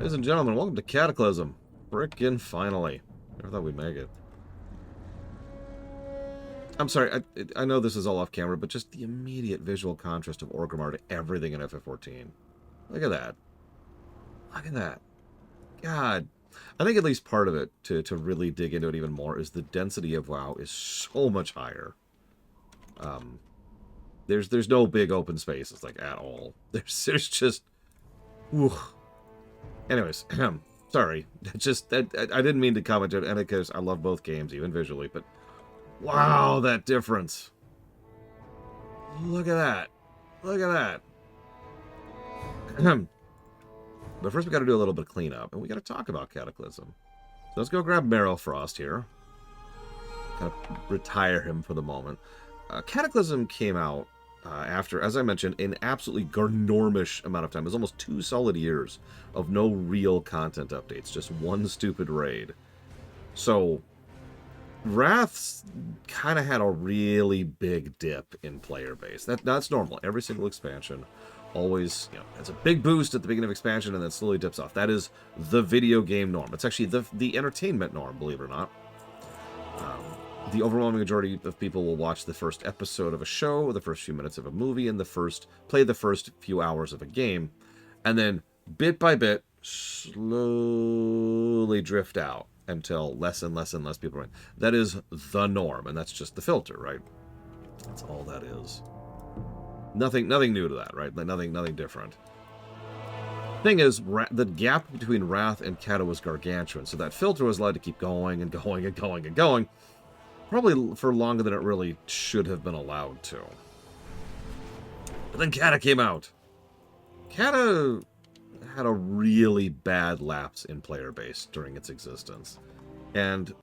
Ladies and gentlemen, welcome to Cataclysm. Frickin' finally. Never thought we'd make it. I'm sorry, I know this is all off camera, but just the immediate visual contrast of Orgrimmar to everything in FF14. Look at that. Look at that. God. I think at least part of it, to really dig into it even more, is the density of WoW is so much higher. There's no big open spaces, like, at all. There's just... Whew. Anyways, sorry. Just I didn't mean to comment on it because I love both games, even visually, but wow, that difference. Look at that. Look at that. But first we got to do a little bit of cleanup, and we got to talk about Cataclysm. So let's go grab Marrowfrost here. Kind of retire him for the moment. Cataclysm came out after, as I mentioned, an absolutely garnormish amount of time. It was almost 2 solid years of no real content updates, just one stupid raid. So, Wrath's kind of had a really big dip in player base. That's normal. Every single expansion always, has a big boost at the beginning of expansion and then slowly dips off. That is the video game norm. It's actually the entertainment norm, believe it or not. The overwhelming majority of people will watch the first episode of a show, the first few minutes of a movie, and play the first few hours of a game, and then bit by bit, slowly drift out until less and less and less people are in. That is the norm, and that's just the filter, right? That's all that is. Nothing new to that, right? Nothing different. Thing is, the gap between Wrath and Cata was gargantuan, so that filter was allowed to keep going and going and going and going. Probably for longer than it really should have been allowed to. But then Cata came out. Cata had a really bad lapse in player base during its existence. And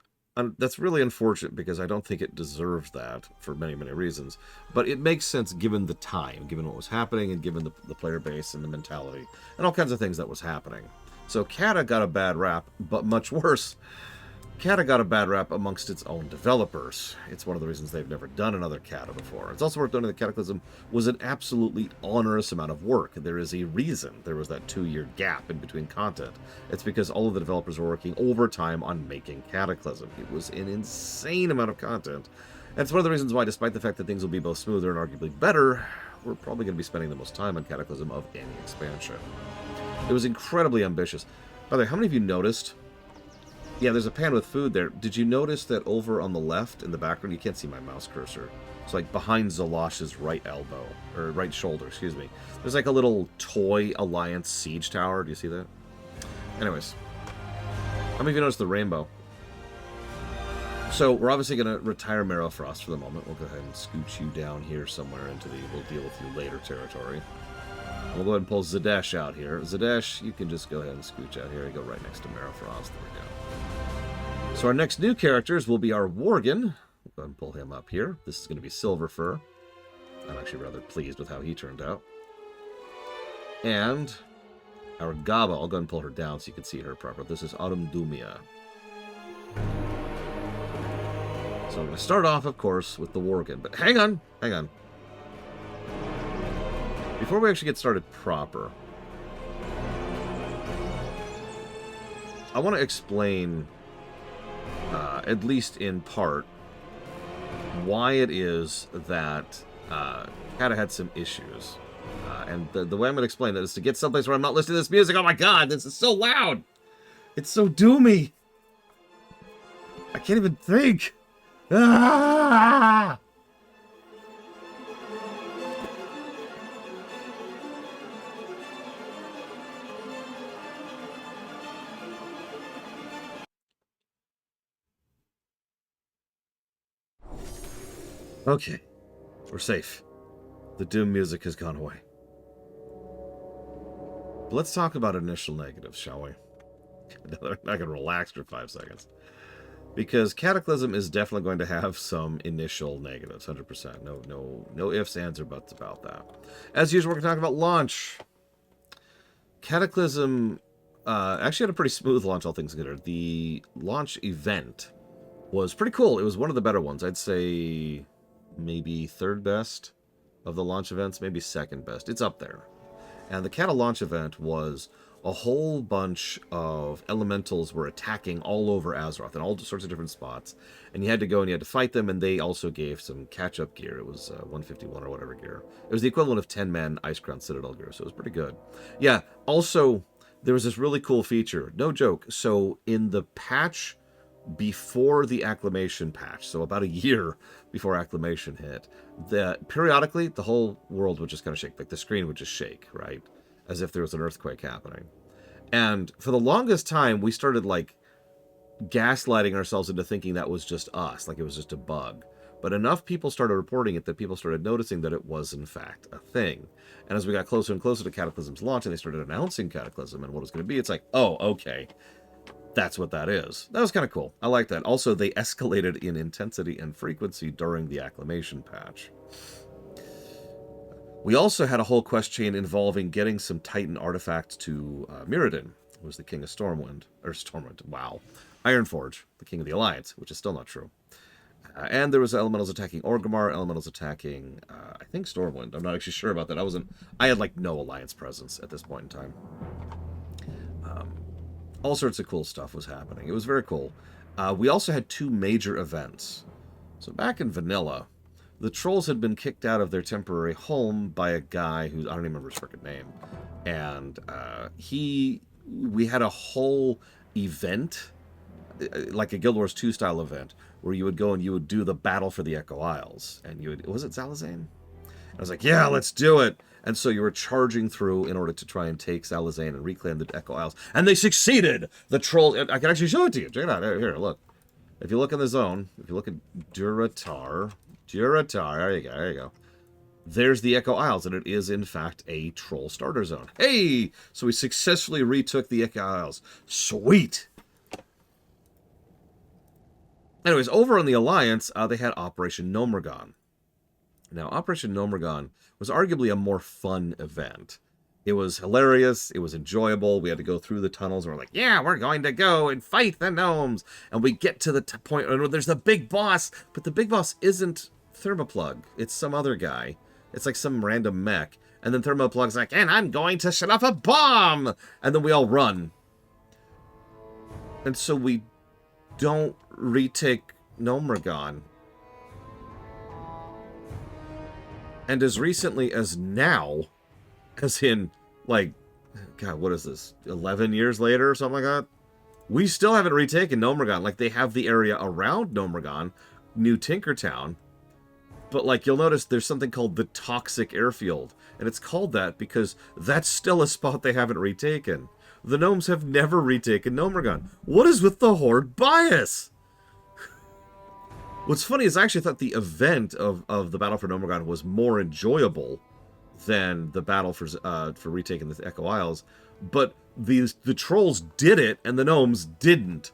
that's really unfortunate because I don't think it deserved that for many, many reasons. But it makes sense given the time, given what was happening, and given the player base and the mentality, and all kinds of things that was happening. So Cata got a bad rap, but much worse, Cata got a bad rap amongst its own developers. It's one of the reasons they've never done another Cata before. It's also worth noting that Cataclysm was an absolutely onerous amount of work. There is a reason there was that 2-year gap in between content. It's because all of the developers were working overtime on making Cataclysm. It was an insane amount of content. And it's one of the reasons why, despite the fact that things will be both smoother and arguably better, we're probably going to be spending the most time on Cataclysm of any expansion. It was incredibly ambitious. By the way, how many of you noticed... Yeah, there's a pan with food there. Did you notice that over on the left in the background, you can't see my mouse cursor. It's like behind Zalosh's right elbow, or right shoulder, excuse me. There's like a little toy Alliance siege tower. Do you see that? Anyways. How many of you noticed the rainbow? So we're obviously going to retire Marrowfrost for the moment. We'll go ahead and scooch you down here somewhere into the we'll deal with you later territory. We'll go ahead and pull Zadesh out here. Zadesh, you can just go ahead and scooch out here. You go right next to Marrowfrost. There we go. So our next new characters will be our Worgen. We'll go ahead and pull him up here. This is going to be Silverfur. I'm actually rather pleased with how he turned out. And our Gaba, I'll go ahead and pull her down so you can see her proper. This is Autumn Dumia. So I'm going to start off, of course, with the Worgen. But hang on. Before we actually get started proper, I want to explain, at least in part, why it is that Cata had some issues. And the way I'm going to explain that is to get someplace where I'm not listening to this music. Oh my god, this is so loud! It's so doomy! I can't even think! Ah! Okay, we're safe. The doom music has gone away. But let's talk about initial negatives, shall we? I can relax for 5 seconds. Because Cataclysm is definitely going to have some initial negatives, 100%. No ifs, ands, or buts about that. As usual, we're going to talk about launch. Cataclysm actually had a pretty smooth launch, all things considered. The launch event was pretty cool. It was one of the better ones. I'd say maybe 3rd best of the launch events, maybe 2nd best. It's up there. And the Cata launch event was a whole bunch of elementals were attacking all over Azeroth in all sorts of different spots. And you had to go and you had to fight them, and they also gave some catch-up gear. It was 151 or whatever gear. It was the equivalent of 10-man Ice Crown Citadel gear, so it was pretty good. Yeah, also, there was this really cool feature. No joke. So in the patch before the Acclamation patch, so about a year before Acclamation hit, periodically the whole world would just kind of shake. Like the screen would just shake, right? As if there was an earthquake happening. And for the longest time, we started like gaslighting ourselves into thinking that was just us, like it was just a bug. But enough people started reporting it that people started noticing that it was, in fact, a thing. And as we got closer and closer to Cataclysm's launch and they started announcing Cataclysm and what it was going to be, it's like, oh, okay, that's what that is. That was kind of cool. I like that. Also, they escalated in intensity and frequency during the Acclamation patch. We also had a whole quest chain involving getting some Titan artifacts to Mirrodin, who was the king of Stormwind. Or Stormwind, wow. Ironforge, the king of the Alliance, which is still not true. And there was elementals attacking Orgrimmar, elementals attacking, I think, Stormwind. I'm not actually sure about that. I had, like, no Alliance presence at this point in time. All sorts of cool stuff was happening. It was very cool. We also had 2 major events. So back in Vanilla, the trolls had been kicked out of their temporary home by a guy who, I don't even remember his freaking name. And we had a whole event, like a Guild Wars 2 style event, where you would go and you would do the battle for the Echo Isles. And was it Zalazane? I was like, yeah, let's do it. And so you were charging through in order to try and take Zalazane and reclaim the Echo Isles. And they succeeded! The trolls... I can actually show it to you. Check it out. Here, look. If you look in the zone, if you look at Durotar, there you go. There's the Echo Isles, and it is, in fact, a troll starter zone. Hey! So we successfully retook the Echo Isles. Sweet! Anyways, over on the Alliance, they had Operation Gnomeregan. Now, Operation Gnomeregan was arguably a more fun event. It was hilarious. It was enjoyable. We had to go through the tunnels, and we're like, yeah, we're going to go and fight the gnomes. And we get to the point where there's the big boss, but the big boss isn't Thermoplug. It's some other guy. It's like some random mech. And then Thermoplug's like, and I'm going to set off a bomb! And then we all run. And so we don't retake Gnomeregan. And as recently as now, as in, like, God, what is this, 11 years later or something like that? We still haven't retaken Gnomeregan. Like, they have the area around Gnomeregan, New Tinkertown, but, like, you'll notice there's something called the Toxic Airfield, and it's called that because that's still a spot they haven't retaken. The gnomes have never retaken Gnomeregan. What is with the Horde bias? What's funny is I actually thought the event of the Battle for Gnomeregan was more enjoyable than the battle for retaking the Echo Isles, but the trolls did it and the gnomes didn't.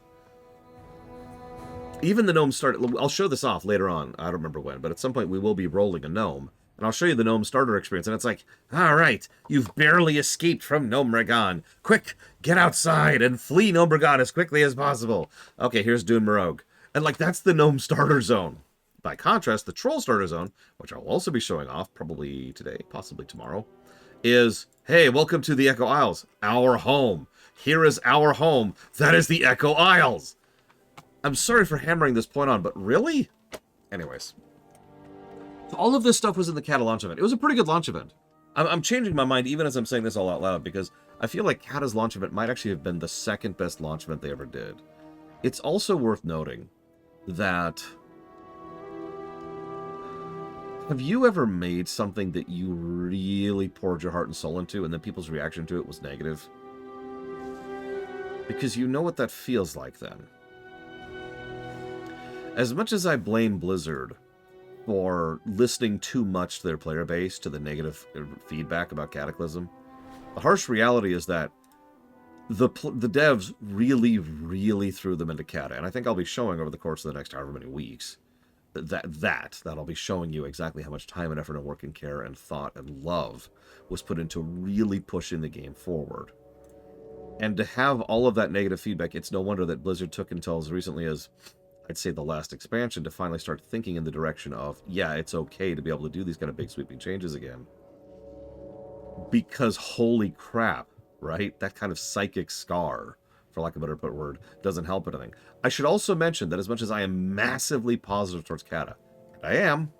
Even the gnomes started... I'll show this off later on. I don't remember when, but at some point we will be rolling a gnome, and I'll show you the gnome starter experience, and it's like, all right, you've barely escaped from Gnomeregan. Quick, get outside and flee Gnomeregan as quickly as possible. Okay, here's Dune Morrogue. And, like, that's the gnome starter zone. By contrast, the troll starter zone, which I'll also be showing off probably today, possibly tomorrow, is, hey, welcome to the Echo Isles, our home. Here is our home. That is the Echo Isles. I'm sorry for hammering this point on, but really? Anyways. So all of this stuff was in the Cata launch event. It was a pretty good launch event. I'm changing my mind even as I'm saying this all out loud, because I feel like Cata's launch event might actually have been the second best launch event they ever did. It's also worth noting that... Have you ever made something that you really poured your heart and soul into, and then people's reaction to it was negative? Because you know what that feels like then. As much as I blame Blizzard for listening too much to their player base, to the negative feedback about Cataclysm, the harsh reality is that the devs really, really threw them into Cata, and I think I'll be showing over the course of the next however many weeks that I'll be showing you exactly how much time and effort and work and care and thought and love was put into really pushing the game forward. And to have all of that negative feedback, it's no wonder that Blizzard took until as recently as, I'd say, the last expansion to finally start thinking in the direction of, yeah, it's okay to be able to do these kind of big sweeping changes again. because holy crap, right? That kind of psychic scar, for lack of a better word, doesn't help anything. I should also mention that as much as I am massively positive towards Cata, and I am,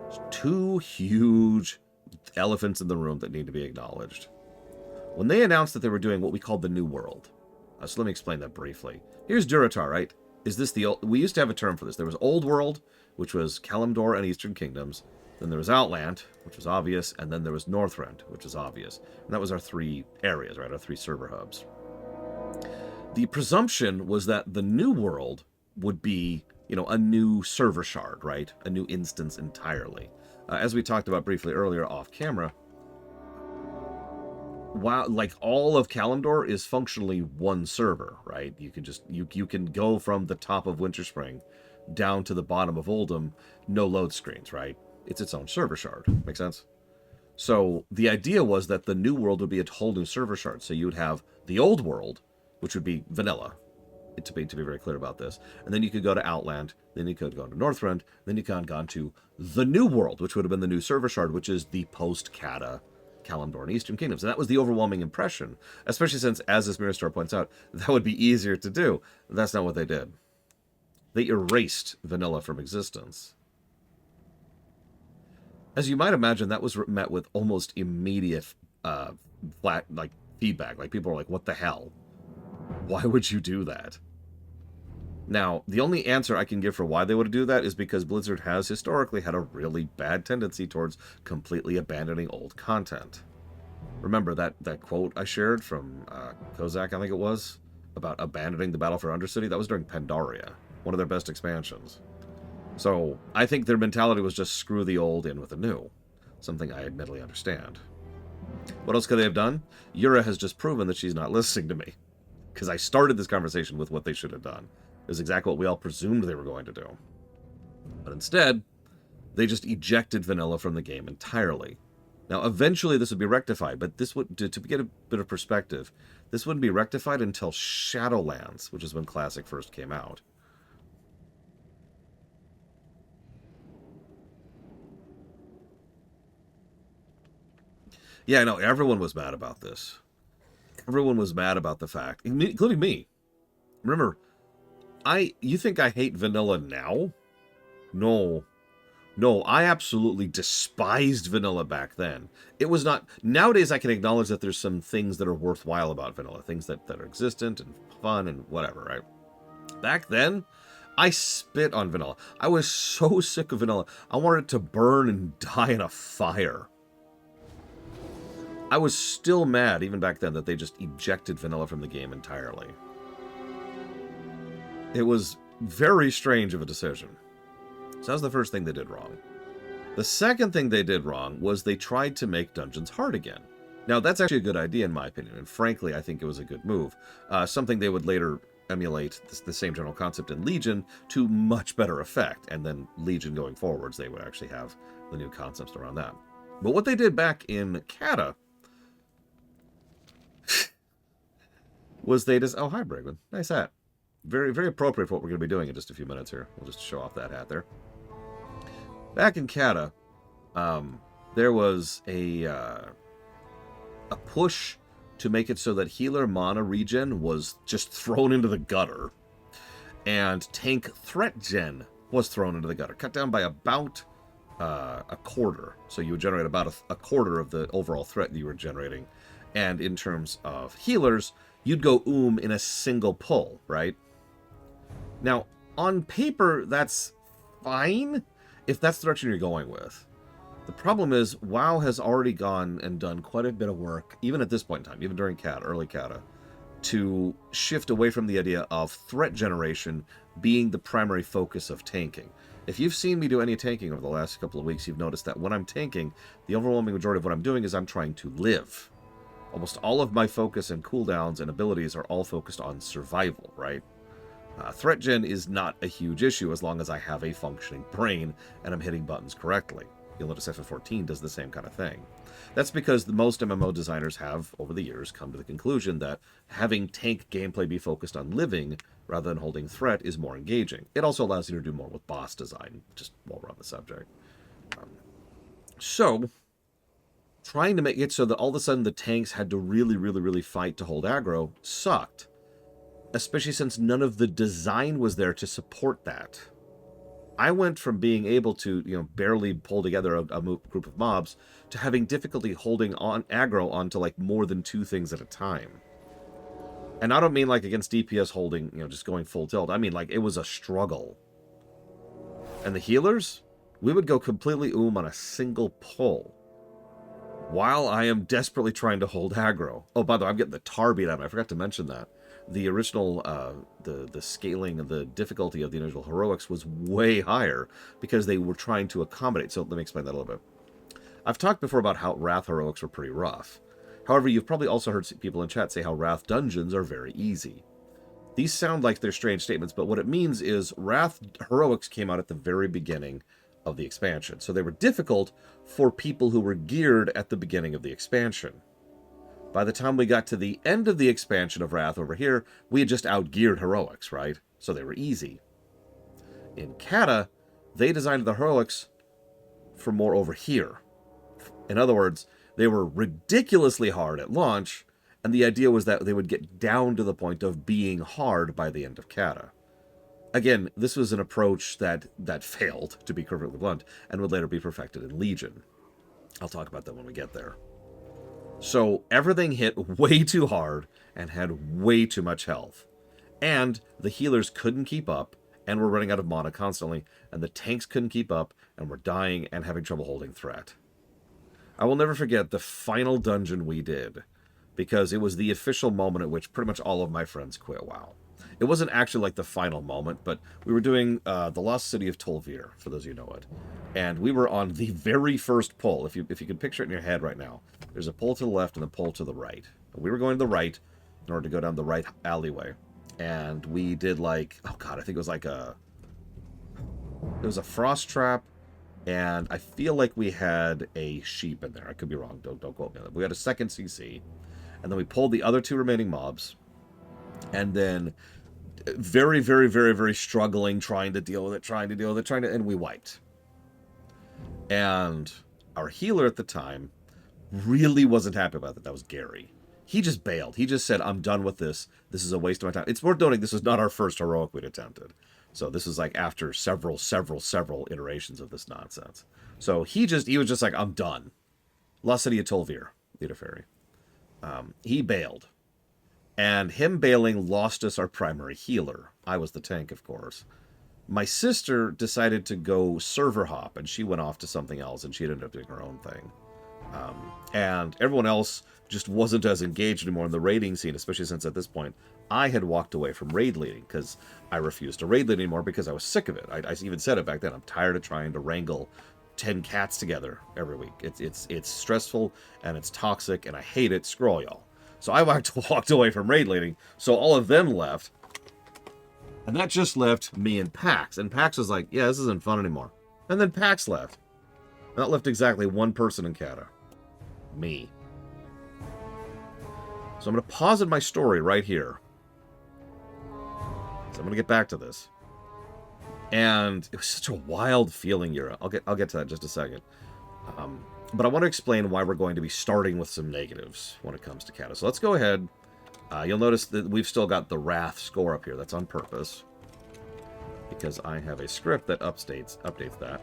there's two huge elephants in the room that need to be acknowledged. When they announced that they were doing what we called the New World, so let me explain that briefly. Here's Durotar, right? Is this the old... We used to have a term for this. There was Old World, which was Kalimdor and Eastern Kingdoms. Then there was Outland, which was obvious. And then there was Northrend, which was obvious. And that was our three areas, right? Our three server hubs. The presumption was that the New World would be, you know, a new server shard, right? A new instance entirely. As we talked about briefly earlier off camera, while like all of Kalimdor is functionally one server, right? You can just you can go from the top of Winterspring down to the bottom of Oldham, no load screens, right? It's its own server shard. Make sense? So the idea was that the New World would be a whole new server shard. So you would have the Old World, which would be vanilla, to be very clear about this. And then you could go to Outland, then you could go to Northrend, then you could have gone to the New World, which would have been the new server shard, which is the post-Cata Kalimdor and Eastern Kingdoms. And that was the overwhelming impression, especially since, as this Mirror Store points out, that would be easier to do. That's not what they did. They erased vanilla from existence. As you might imagine, that was met with almost immediate feedback. Like, people were like, what the hell? Why would you do that? Now, the only answer I can give for why they would do that is because Blizzard has historically had a really bad tendency towards completely abandoning old content. Remember that quote I shared from Kozak, I think it was, about abandoning the Battle for Undercity? That was during Pandaria, one of their best expansions. So I think their mentality was just screw the old in with the new, something I admittedly understand. What else could they have done? Yura has just proven that she's not listening to me, because I started this conversation with what they should have done. It was exactly what we all presumed they were going to do. But instead, they just ejected vanilla from the game entirely. Now, eventually this would be rectified, but this would, to get a bit of perspective, this wouldn't be rectified until Shadowlands, which is when Classic first came out. Yeah, I know, everyone was mad about this. Everyone was mad about the fact, including me. Remember, you think I hate vanilla now? No. No, I absolutely despised vanilla back then. It was not... Nowadays, I can acknowledge that there's some things that are worthwhile about vanilla. Things that are existent and fun and whatever, right? Back then, I spit on vanilla. I was so sick of vanilla. I wanted it to burn and die in a fire. I was still mad, even back then, that they just ejected vanilla from the game entirely. It was very strange of a decision. So that was the first thing they did wrong. The second thing they did wrong was they tried to make dungeons hard again. Now, that's actually a good idea in my opinion, and frankly, I think it was a good move. Something they would later emulate, the same general concept in Legion, to much better effect, and then Legion going forwards, they would actually have the new concepts around that. But what they did back in Cata was they just... Oh, hi, Brigman. Nice hat. Very, very appropriate for what we're going to be doing in just a few minutes here. We'll just show off that hat there. Back in Cata, there was a push to make it so that healer mana regen was just thrown into the gutter, and tank threat gen was thrown into the gutter, cut down by about a quarter. So you would generate about a quarter of the overall threat that you were generating. And in terms of healers, you'd go in a single pull, right? Now, on paper, that's fine if that's the direction you're going with. The problem is, WoW has already gone and done quite a bit of work, even at this point in time, even during Cata, early Cata, to shift away from the idea of threat generation being the primary focus of tanking. If you've seen me do any tanking over the last couple of weeks, you've noticed that when I'm tanking, the overwhelming majority of what I'm doing is I'm trying to live. Almost all of my focus and cooldowns and abilities are all focused on survival, right? Threat gen is not a huge issue as long as I have a functioning brain and I'm hitting buttons correctly. You'll notice FF14 does the same kind of thing. That's because most MMO designers have, over the years, come to the conclusion that having tank gameplay be focused on living rather than holding threat is more engaging. It also allows you to do more with boss design, just while we're on the subject. So, trying to make it so that all of a sudden the tanks had to really, really, really fight to hold aggro sucked. Especially since none of the design was there to support that. I went from being able to, barely pull together a group of mobs to having difficulty holding on aggro onto like more than 2 things at a time. And I don't mean like against DPS holding, just going full tilt. I mean like it was a struggle. And the healers, we would go completely on a single pull while I am desperately trying to hold aggro. Oh, by the way, I'm getting the tar beat out of me. I forgot to mention that. The original, the scaling of the difficulty of the individual heroics was way higher because they were trying to accommodate. So let me explain that a little bit. I've talked before about how Wrath heroics were pretty rough. However, you've probably also heard people in chat say how Wrath dungeons are very easy. These sound like they're strange statements, but what it means is Wrath heroics came out at the very beginning of the expansion. So they were difficult for people who were geared at the beginning of the expansion. By the time we got to the end of the expansion of Wrath over here, we had just outgeared heroics, right? So they were easy. In Cata, they designed the heroics for more over here. In other words, they were ridiculously hard at launch, and the idea was that they would get down to the point of being hard by the end of Cata. Again, this was an approach that failed, to be perfectly blunt, and would later be perfected in Legion. I'll talk about that when we get there. So everything hit way too hard and had way too much health. And the healers couldn't keep up and were running out of mana constantly, and the tanks couldn't keep up and were dying and having trouble holding threat. I will never forget the final dungeon we did, because it was the official moment at which pretty much all of my friends quit WoW. It wasn't actually like the final moment, but we were doing the Lost City of Tol'vir, for those of you who know it. And we were on the very first pull. If you can picture it in your head right now, there's a pull to the left and a pull to the right. We were going to the right in order to go down the right alleyway. And we did like, oh god, I think it was like it was a frost trap, and I feel like we had a sheep in there. I could be wrong, don't quote me on that. We had a second CC, and then we pulled the other 2 remaining mobs, and then very, very, very, very struggling, trying to deal with it, and we wiped. And our healer at the time really wasn't happy about that. That was Gary. He just bailed. He just said, I'm done with this. This is a waste of my time. It's worth noting this was not our first heroic we'd attempted. So this is like after several iterations of this nonsense. So he was just like, I'm done. Lost City of Tol'vir, Leader Fairy. He bailed. And him bailing lost us our primary healer. I was the tank, of course. My sister decided to go server hop, and she went off to something else, and she ended up doing her own thing. And everyone else just wasn't as engaged anymore in the raiding scene, especially since at this point I had walked away from raid leading because I refused to raid lead anymore because I was sick of it. I even said it back then. I'm tired of trying to wrangle 10 cats together every week. It's stressful and it's toxic and I hate it. Screw all y'all. So I walked away from raid leading. So all of them left. And that just left me and Pax. And Pax was like, yeah, this isn't fun anymore. And then Pax left. And that left exactly one person in Cata. Me. So I'm going to pause in my story right here. So I'm going to get back to this. And it was such a wild feeling, Yura. I'll get to that in just a second. But I want to explain why we're going to be starting with some negatives when it comes to Cata. So let's go ahead. You'll notice that we've still got the Wrath score up here. That's on purpose. Because I have a script that updates that.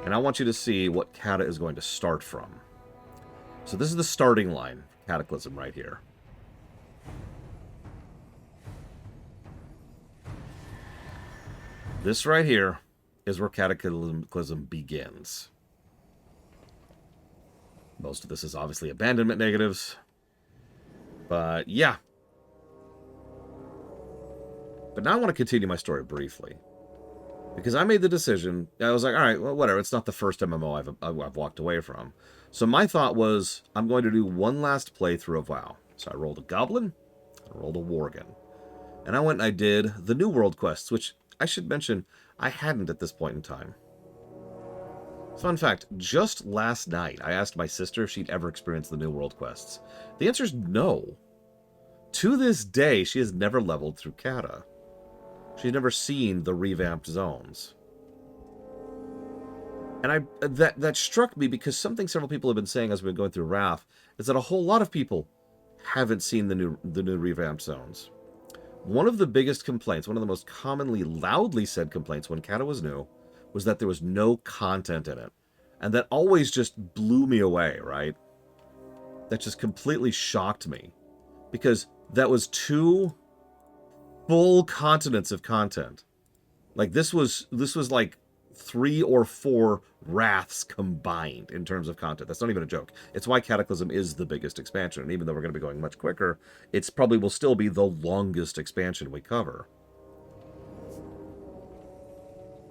And I want you to see what Cata is going to start from. So this is the starting line, Cataclysm right here. This right here is where Cataclysm begins. Most of this is obviously abandonment negatives. But yeah. But now I want to continue my story briefly. Because I made the decision, I was like, all right, well, whatever. It's not the first MMO I've walked away from. So my thought was, I'm going to do one last playthrough of WoW. So I rolled a Goblin, I rolled a Worgen. And I went and I did the New World quests, which I should mention, I hadn't at this point in time. Fun fact, just last night, I asked my sister if she'd ever experienced the New World quests. The answer is no. To this day, she has never leveled through Cata. She's never seen the revamped zones. And that struck me because something several people have been saying as we've been going through Wrath is that a whole lot of people haven't seen the new revamped zones. One of the biggest complaints, one of the most commonly loudly said complaints when Cata was new, was that there was no content in it. And that always just blew me away, right? That just completely shocked me. Because that was 2 full continents of content. Like this was like 3 or 4 Wraths combined in terms of content. That's not even a joke. It's why Cataclysm is the biggest expansion. And even though we're going to be going much quicker, it's probably will still be the longest expansion we cover.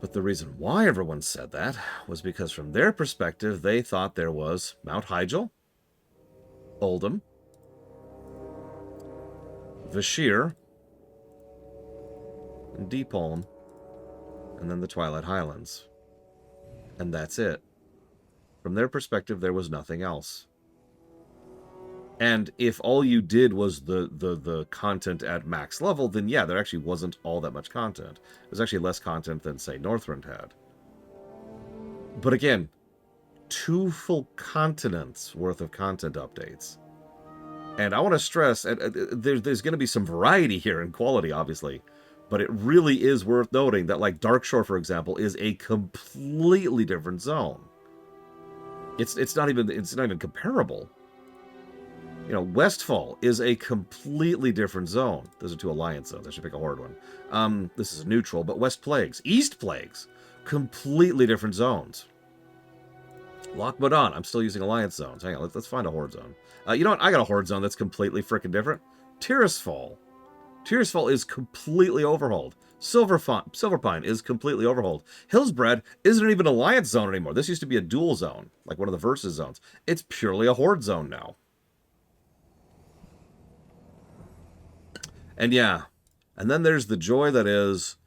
But the reason why everyone said that was because from their perspective, they thought there was Mount Hyjal, Uldum, Vashir, and Deepholm, and then the Twilight Highlands. And that's it. From their perspective, there was nothing else. And if all you did was the content at max level, then yeah, there actually wasn't all that much content. There's actually less content than, say, Northrend had. But again, 2 full continents worth of content updates. And I want to stress, there's going to be some variety here in quality, obviously. But it really is worth noting that, like, Darkshore, for example, is a completely different zone. It's not even comparable. You know, Westfall is a completely different zone. Those are 2 alliance zones. I should pick a horde one. This is neutral, but West Plagues, East Plagues, completely different zones. Loch Modan, I'm still using alliance zones. Hang on, let's find a horde zone. You know what? I got a horde zone that's completely freaking different. Tirisfal. Tirisfal is completely overhauled. Silverpine is completely overhauled. Hillsbred isn't even an alliance zone anymore. This used to be a dual zone, like one of the Versus zones. It's purely a horde zone now. And yeah, and then there's the joy that is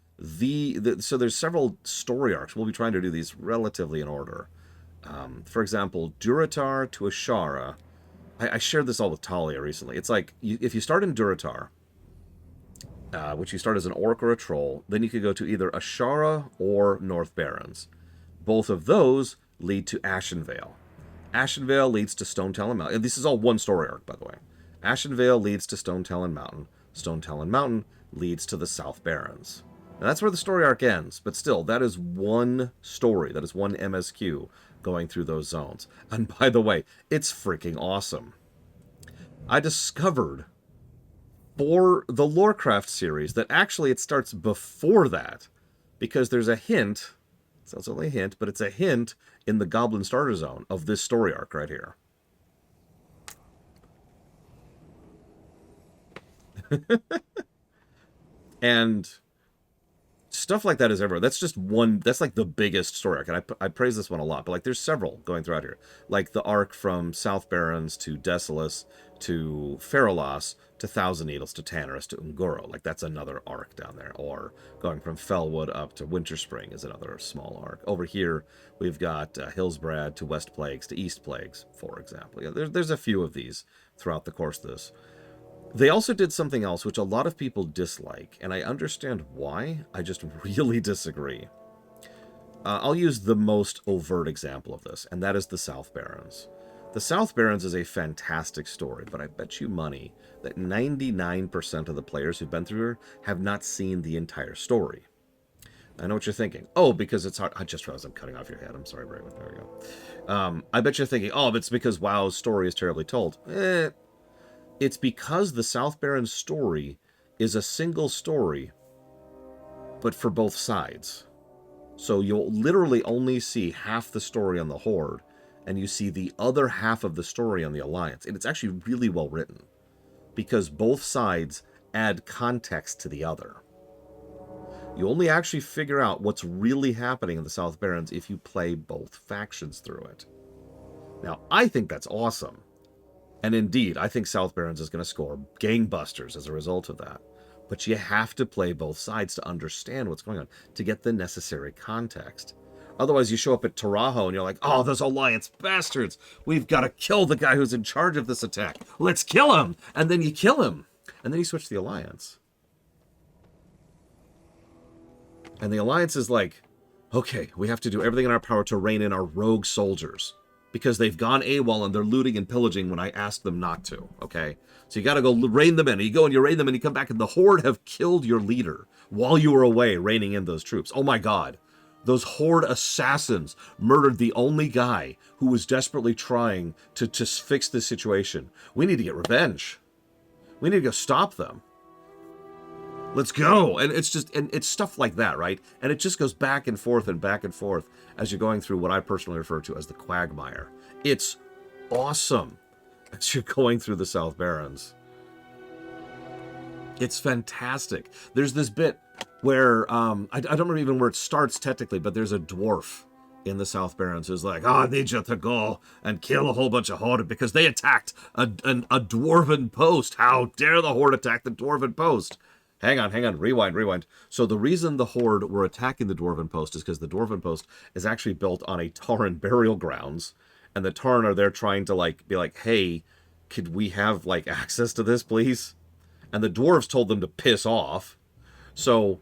so there's several story arcs. We'll be trying to do these relatively in order. For example, Durotar to Ashara. I shared this all with Talia recently. It's like, if you start in Durotar, which you start as an orc or a troll, then you could go to either Ashara or North Barrens. Both of those lead to Ashenvale. Ashenvale leads to Stone Talon Mountain. And this is all one story arc, by the way. Ashenvale leads to Stone Talon Mountain. Stone Talon Mountain leads to the South Barrens. Now that's where the story arc ends, but still, that is one story. That is one MSQ going through those zones. And by the way, it's freaking awesome. I discovered for the Warcraft series that actually it starts before that, because there's a hint, so it's only a hint, but it's a hint in the Goblin Starter Zone of this story arc right here. And stuff like that is everywhere. That's just one, that's like the biggest story arc, and I praise this one a lot, but like there's several going throughout here. Like the arc from South Barrens to Desolus to Ferolas to Thousand Needles to Tannerus to Ungoro. Like that's another arc down there. Or going from Fellwood up to Winterspring is another small arc. Over here we've got Hillsbrad to West Plagues to East Plagues, for example. Yeah, there's a few of these throughout the course of this. They also did something else which a lot of people dislike, and I understand why. I just really disagree. I'll use the most overt example of this, and that is the South Barrens. The South Barrens is a fantastic story, but I bet you money that 99% of the players who've been through here have not seen the entire story. I know what you're thinking. Oh, because it's hard. I just realized I'm cutting off your head. I'm sorry, Braylon. There we go. I bet you're thinking, oh, it's because WoW's story is terribly told. It's because the South Barrens story is a single story, but for both sides. So you'll literally only see half the story on the Horde, and you see the other half of the story on the Alliance. And it's actually really well written, because both sides add context to the other. You only actually figure out what's really happening in the South Barrens if you play both factions through it. Now, I think that's awesome. And indeed, I think South Barrens is going to score gangbusters as a result of that. But you have to play both sides to understand what's going on, to get the necessary context. Otherwise, you show up at Tarajo and you're like, oh, those Alliance bastards. We've got to kill the guy who's in charge of this attack. Let's kill him. And then you kill him. And then you switch to the Alliance. And the Alliance is like, okay, we have to do everything in our power to rein in our rogue soldiers. Because they've gone AWOL and they're looting and pillaging when I asked them not to, okay? So you gotta go rein them in. You go and you rein them in, you come back and the Horde have killed your leader while you were away reining in those troops. Oh my god. Those Horde assassins murdered the only guy who was desperately trying to fix this situation. We need to get revenge. We need to go stop them. Let's go. And it's just, and it's stuff like that, right? And it just goes back and forth as you're going through what I personally refer to as the quagmire. It's awesome as you're going through the South Barrens. It's fantastic. There's this bit where, I don't remember even where it starts technically, but there's a dwarf in the South Barrens who's like, I need you to go and kill a whole bunch of Horde because they attacked a dwarven post. How dare the Horde attack the dwarven post? Hang on, rewind. So the reason the Horde were attacking the Dwarven Post is because the Dwarven Post is actually built on a Tauren burial grounds, and the Tauren are there trying to, like, be like, hey, could we have, like, access to this, please? And the dwarves told them to piss off. So,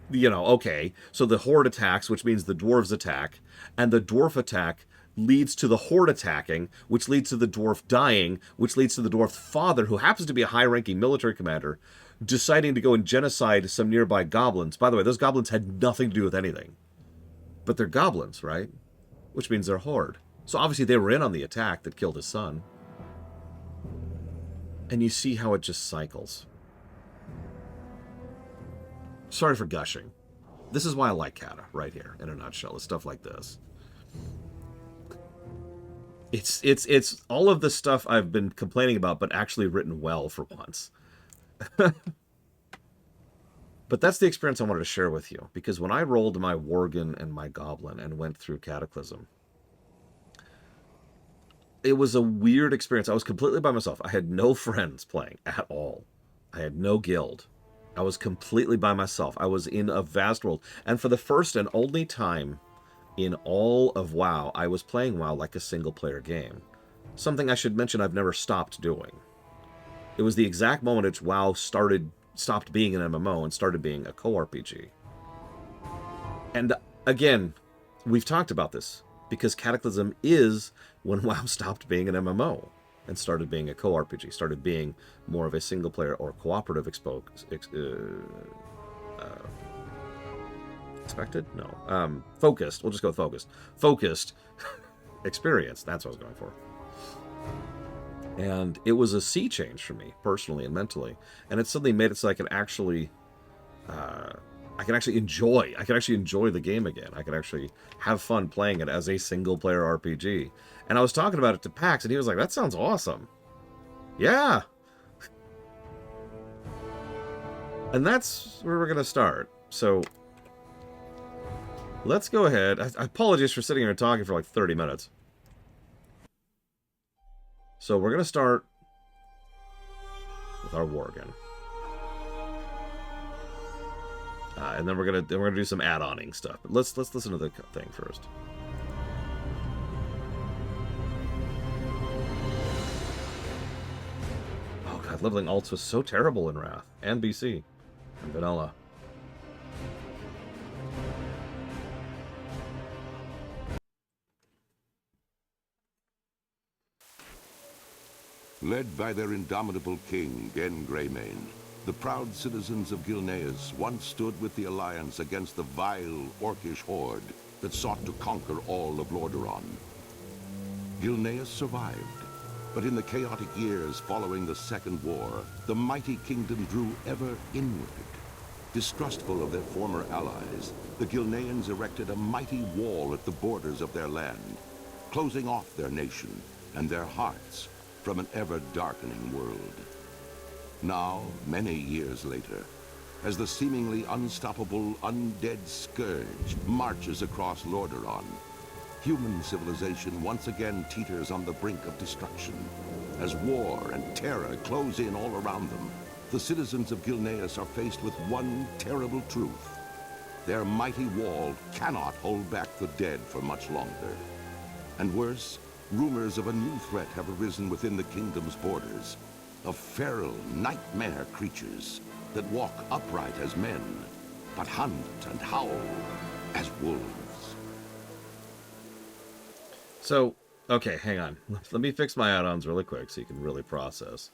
you know, okay. So the Horde attacks, which means the dwarves attack, and the dwarf attack leads to the Horde attacking, which leads to the dwarf dying, which leads to the dwarf father, who happens to be a high-ranking military commander, deciding to go and genocide some nearby goblins. By the way, those goblins had nothing to do with anything. But they're goblins, right? Which means they're Horde. So obviously they were in on the attack that killed his son. And you see how it just cycles. Sorry for gushing. This is why I like Cata, right here, in a nutshell. It's stuff like this. It's all of the stuff I've been complaining about, but actually written well for once. But that's the experience I wanted to share with you, because when I rolled my Worgen and my Goblin and went through Cataclysm, it was a weird experience. I was completely by myself. I had no friends playing at all. I had no guild. I was completely by myself. I was in a vast world. And for the first and only time in all of WoW, I was playing WoW like a single-player game. Something I should mention I've never stopped doing. It was the exact moment at which WoW stopped being an MMO and started being a co-RPG. And again, we've talked about this, because Cataclysm is when WoW stopped being an MMO and started being a co-RPG, started being more of a single-player or cooperative focused. We'll just go with focused. Focused experience. That's what I was going for. And it was a sea change for me, personally and mentally. And it suddenly made it so I could actually enjoy the game again. I could actually have fun playing it as a single-player RPG. And I was talking about it to Pax, and he was like, that sounds awesome. Yeah. And that's where we're going to start. So let's go ahead. I apologize for sitting here and talking for like 30 minutes. So we're going to start with our Worgen. And then we're gonna do some add-oning stuff. But let's listen to the thing first. Oh god, leveling alts was so terrible in Wrath and BC and Vanilla. Led by their indomitable king, Gen Greymane, the proud citizens of Gilneas once stood with the Alliance against the vile, orcish horde that sought to conquer all of Lordaeron. Gilneas survived, but in the chaotic years following the Second War, the mighty kingdom drew ever inward. Distrustful of their former allies, the Gilneans erected a mighty wall at the borders of their land, closing off their nation and their hearts from an ever-darkening world. Now, many years later, as the seemingly unstoppable undead scourge marches across Lordaeron, human civilization once again teeters on the brink of destruction. As war and terror close in all around them, the citizens of Gilneas are faced with one terrible truth. Their mighty wall cannot hold back the dead for much longer. And worse, rumors of a new threat have arisen within the kingdom's borders, of feral nightmare creatures that walk upright as men, but hunt and howl as wolves. So, okay, hang on. Let me fix my add-ons really quick so you can really process.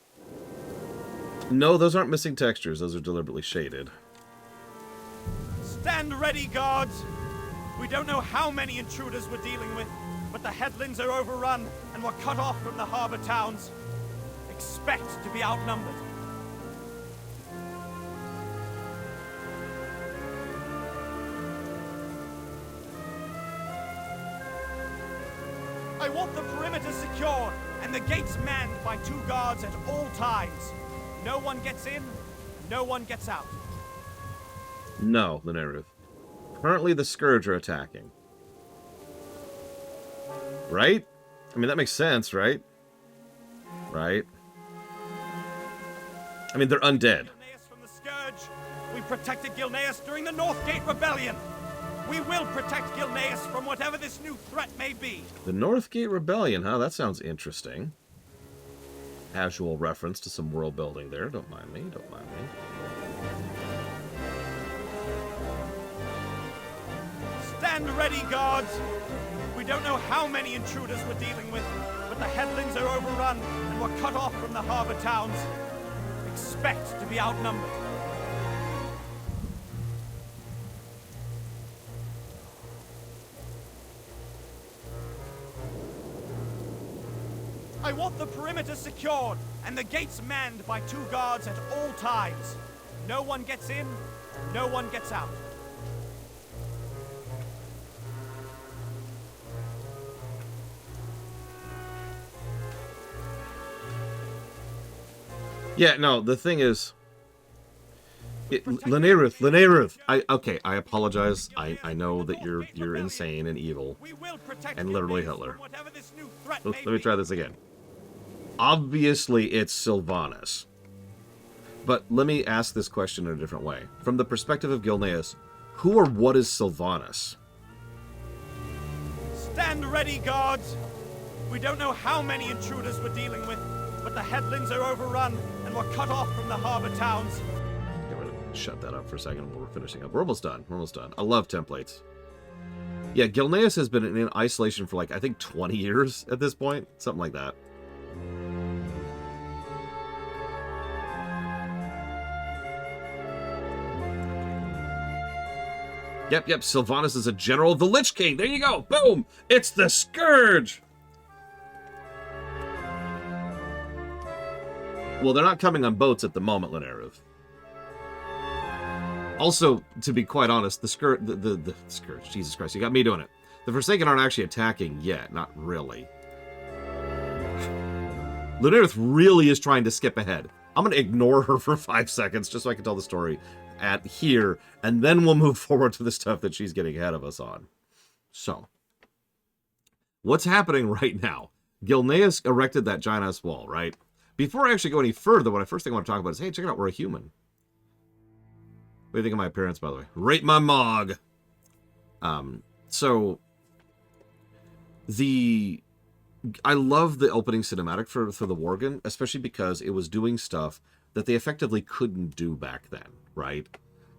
No, those aren't missing textures. Those are deliberately shaded. Stand ready, guards! We don't know how many intruders we're dealing with, but the headlands are overrun and we're cut off from the harbor towns. Expect to be outnumbered. I want the perimeter secured and the gates manned by 2 guards at all times. No one gets in, no one gets out. No, Lineruth. Currently, the Scourge are attacking. Right? I mean, that makes sense, right? Right? I mean, they're undead. Gilneas from the Scourge. We protected Gilneas during the Northgate Rebellion. We will protect Gilneas from whatever this new threat may be. The Northgate Rebellion, huh? That sounds interesting. Casual reference to some world building there. Don't mind me. Don't mind me. Stand ready, guards! We don't know how many intruders we're dealing with, but the headlands are overrun and we're cut off from the harbor towns. Expect to be outnumbered. I want the perimeter secured and the gates manned by 2 guards at all times. No one gets in, no one gets out. Yeah, no, the thing is... Lineruth, I apologize. I know that you're insane and evil. And literally Hitler. Let me try this again. Obviously, it's Sylvanas. But let me ask this question in a different way. From the perspective of Gilneas, who or what is Sylvanas? Stand ready, guards! We don't know how many intruders we're dealing with, but the headlands are overrun and we're cut off from the harbor towns. Okay, we're gonna shut that up for a second. We're finishing up. We're almost done. We're almost done. I love templates. Yeah, Gilneas has been in isolation for like, I think 20 years at this point. Something like that. Yep, Sylvanas is a general of the Lich King. There you go. Boom! It's the Scourge! Well, they're not coming on boats at the moment, Lineruth. Also, to be quite honest, the Scourge, Jesus Christ, you got me doing it. The Forsaken aren't actually attacking yet, not really. Lineruth really is trying to skip ahead. I'm going to ignore her for 5 seconds just so I can tell the story at here, and then we'll move forward to the stuff that she's getting ahead of us on. So, what's happening right now? Gilneas erected that giant-ass wall, right? Before I actually go any further, what I first thing I want to talk about is, hey, check it out, we're a human. What do you think of my appearance, by the way? Rate my mog! So, I love the opening cinematic for the Worgen, especially because it was doing stuff that they effectively couldn't do back then, right?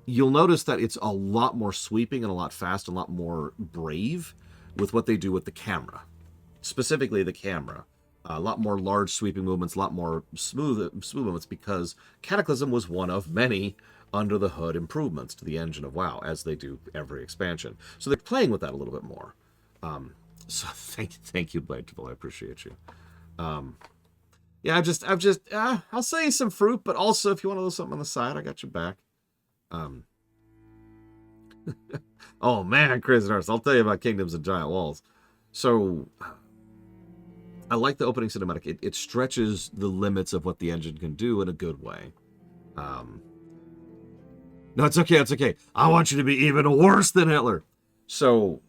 You'll notice that it's a lot more sweeping and a lot fast, and a lot more brave with what they do with the camera. Specifically the camera. A lot more large sweeping movements, a lot more smooth movements, because Cataclysm was one of many under the hood improvements to the engine of WoW, as they do every expansion. So they're playing with that a little bit more. So thank you, Blightful. I appreciate you. Yeah, I'll say some fruit, but also if you want a little something on the side, I got your back. Oh man, Crazy Nurse, I'll tell you about Kingdoms and Giant Walls. So, I like the opening cinematic. It stretches the limits of what the engine can do in a good way. No, it's okay. I want you to be even worse than Hitler. So,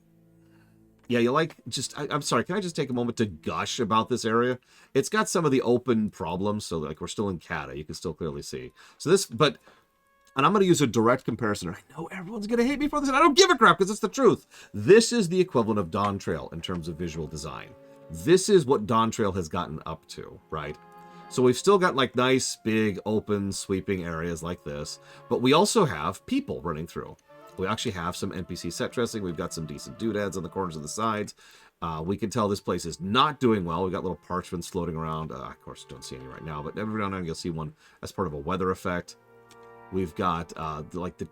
yeah, you like, I'm sorry, can I just take a moment to gush about this area? It's got some of the open problems, so like we're still in Cata, you can still clearly see. So this, and I'm going to use a direct comparison, and I know everyone's going to hate me for this, and I don't give a crap, because it's the truth. This is the equivalent of Dawn Trail in terms of visual design. This is what Dawn Trail has gotten up to, right? So we've still got like nice, big, open, sweeping areas like this, but we also have people running through. We actually have some NPC set dressing. We've got some decent doodads on the corners and the sides. We can tell this place is not doing well. We got little parchments floating around. Of course, don't see any right now, but every now and then you'll see one as part of a weather effect. We've got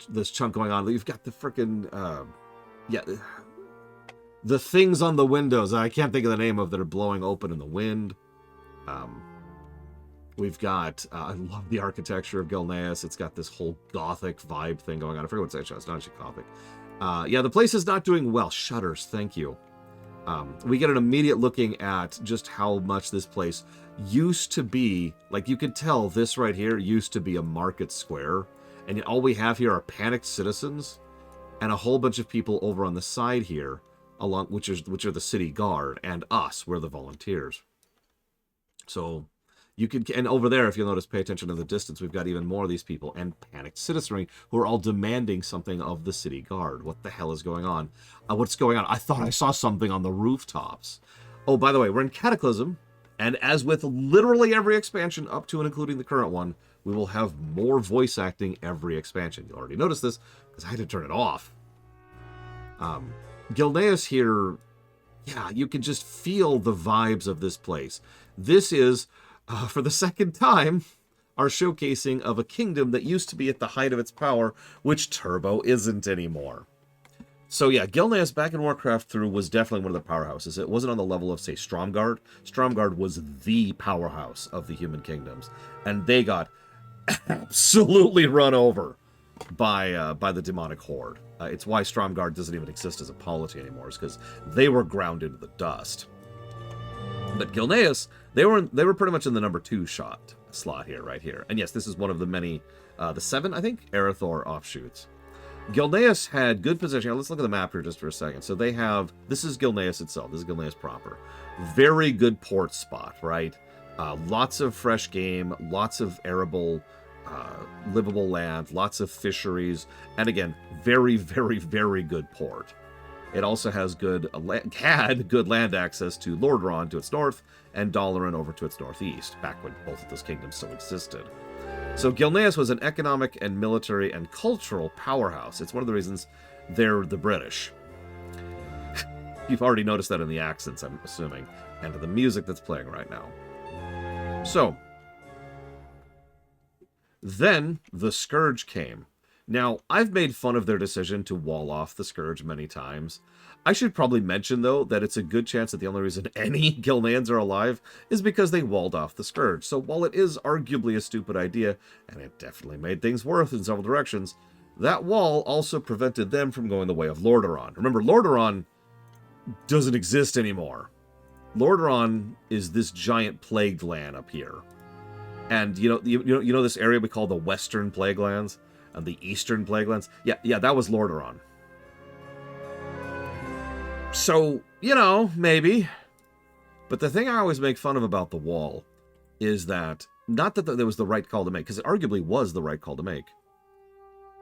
this chunk going on. We've got the freaking the things on the windows. I can't think of the name of that are blowing open in the wind. We've got I love the architecture of Gilneas. It's got this whole gothic vibe thing going on. I forget what it's actually. It's not actually gothic. Yeah, the place is not doing well. Shutters, thank you. We get an immediate looking at just how much this place used to be. Like, you could tell this right here used to be a market square, and yet all we have here are panicked citizens and a whole bunch of people over on the side here, along which are the city guard, and us, we're the volunteers. So you could, and over there, if you'll notice, pay attention to the distance, we've got even more of these people and panicked citizenry who are all demanding something of the city guard. What the hell is going on? What's going on? I thought I saw something on the rooftops. Oh, by the way, we're in Cataclysm, and as with literally every expansion up to and including the current one, we will have more voice acting every expansion. You already noticed this, because I had to turn it off. Gilneas here, yeah, you can just feel the vibes of this place. This is, for the second time, our showcasing of a kingdom that used to be at the height of its power, which Turbo isn't anymore. So yeah, Gilneas back in Warcraft 3 was definitely one of the powerhouses. It wasn't on the level of, say, Stromgarde. Stromgarde was the powerhouse of the human kingdoms, and they got absolutely run over by the demonic horde. It's why Stromgarde doesn't even exist as a polity anymore, is because they were ground into the dust. But Gilneas, they were pretty much in the number 2 slot here, right here. And yes, this is one of the many, the 7, I think, Arathor offshoots. Gilneas had good position. Now, let's look at the map here just for a second. So they have, this is Gilneas itself. This is Gilneas proper. Very good port spot, right? Lots of fresh game, lots of arable, livable land, lots of fisheries, and again, very, very, very good port. It also has had good land access to Lordaeron to its north, and Dalaran over to its northeast, back when both of those kingdoms still existed. So Gilneas was an economic and military and cultural powerhouse. It's one of the reasons they're the British. You've already noticed that in the accents, I'm assuming, and to the music that's playing right now. So, then the Scourge came. Now, I've made fun of their decision to wall off the Scourge many times. I should probably mention, though, that it's a good chance that the only reason any Gilneans are alive is because they walled off the Scourge. So while it is arguably a stupid idea, and it definitely made things worse in several directions, that wall also prevented them from going the way of Lordaeron. Remember, Lordaeron doesn't exist anymore. Lordaeron is this giant plagued land up here. And you know this area we call the Western Plaguelands? And the Eastern Plaguelands? Yeah, that was Lordaeron. So, maybe. But the thing I always make fun of about the wall is that, not that there was the right call to make, because it arguably was the right call to make.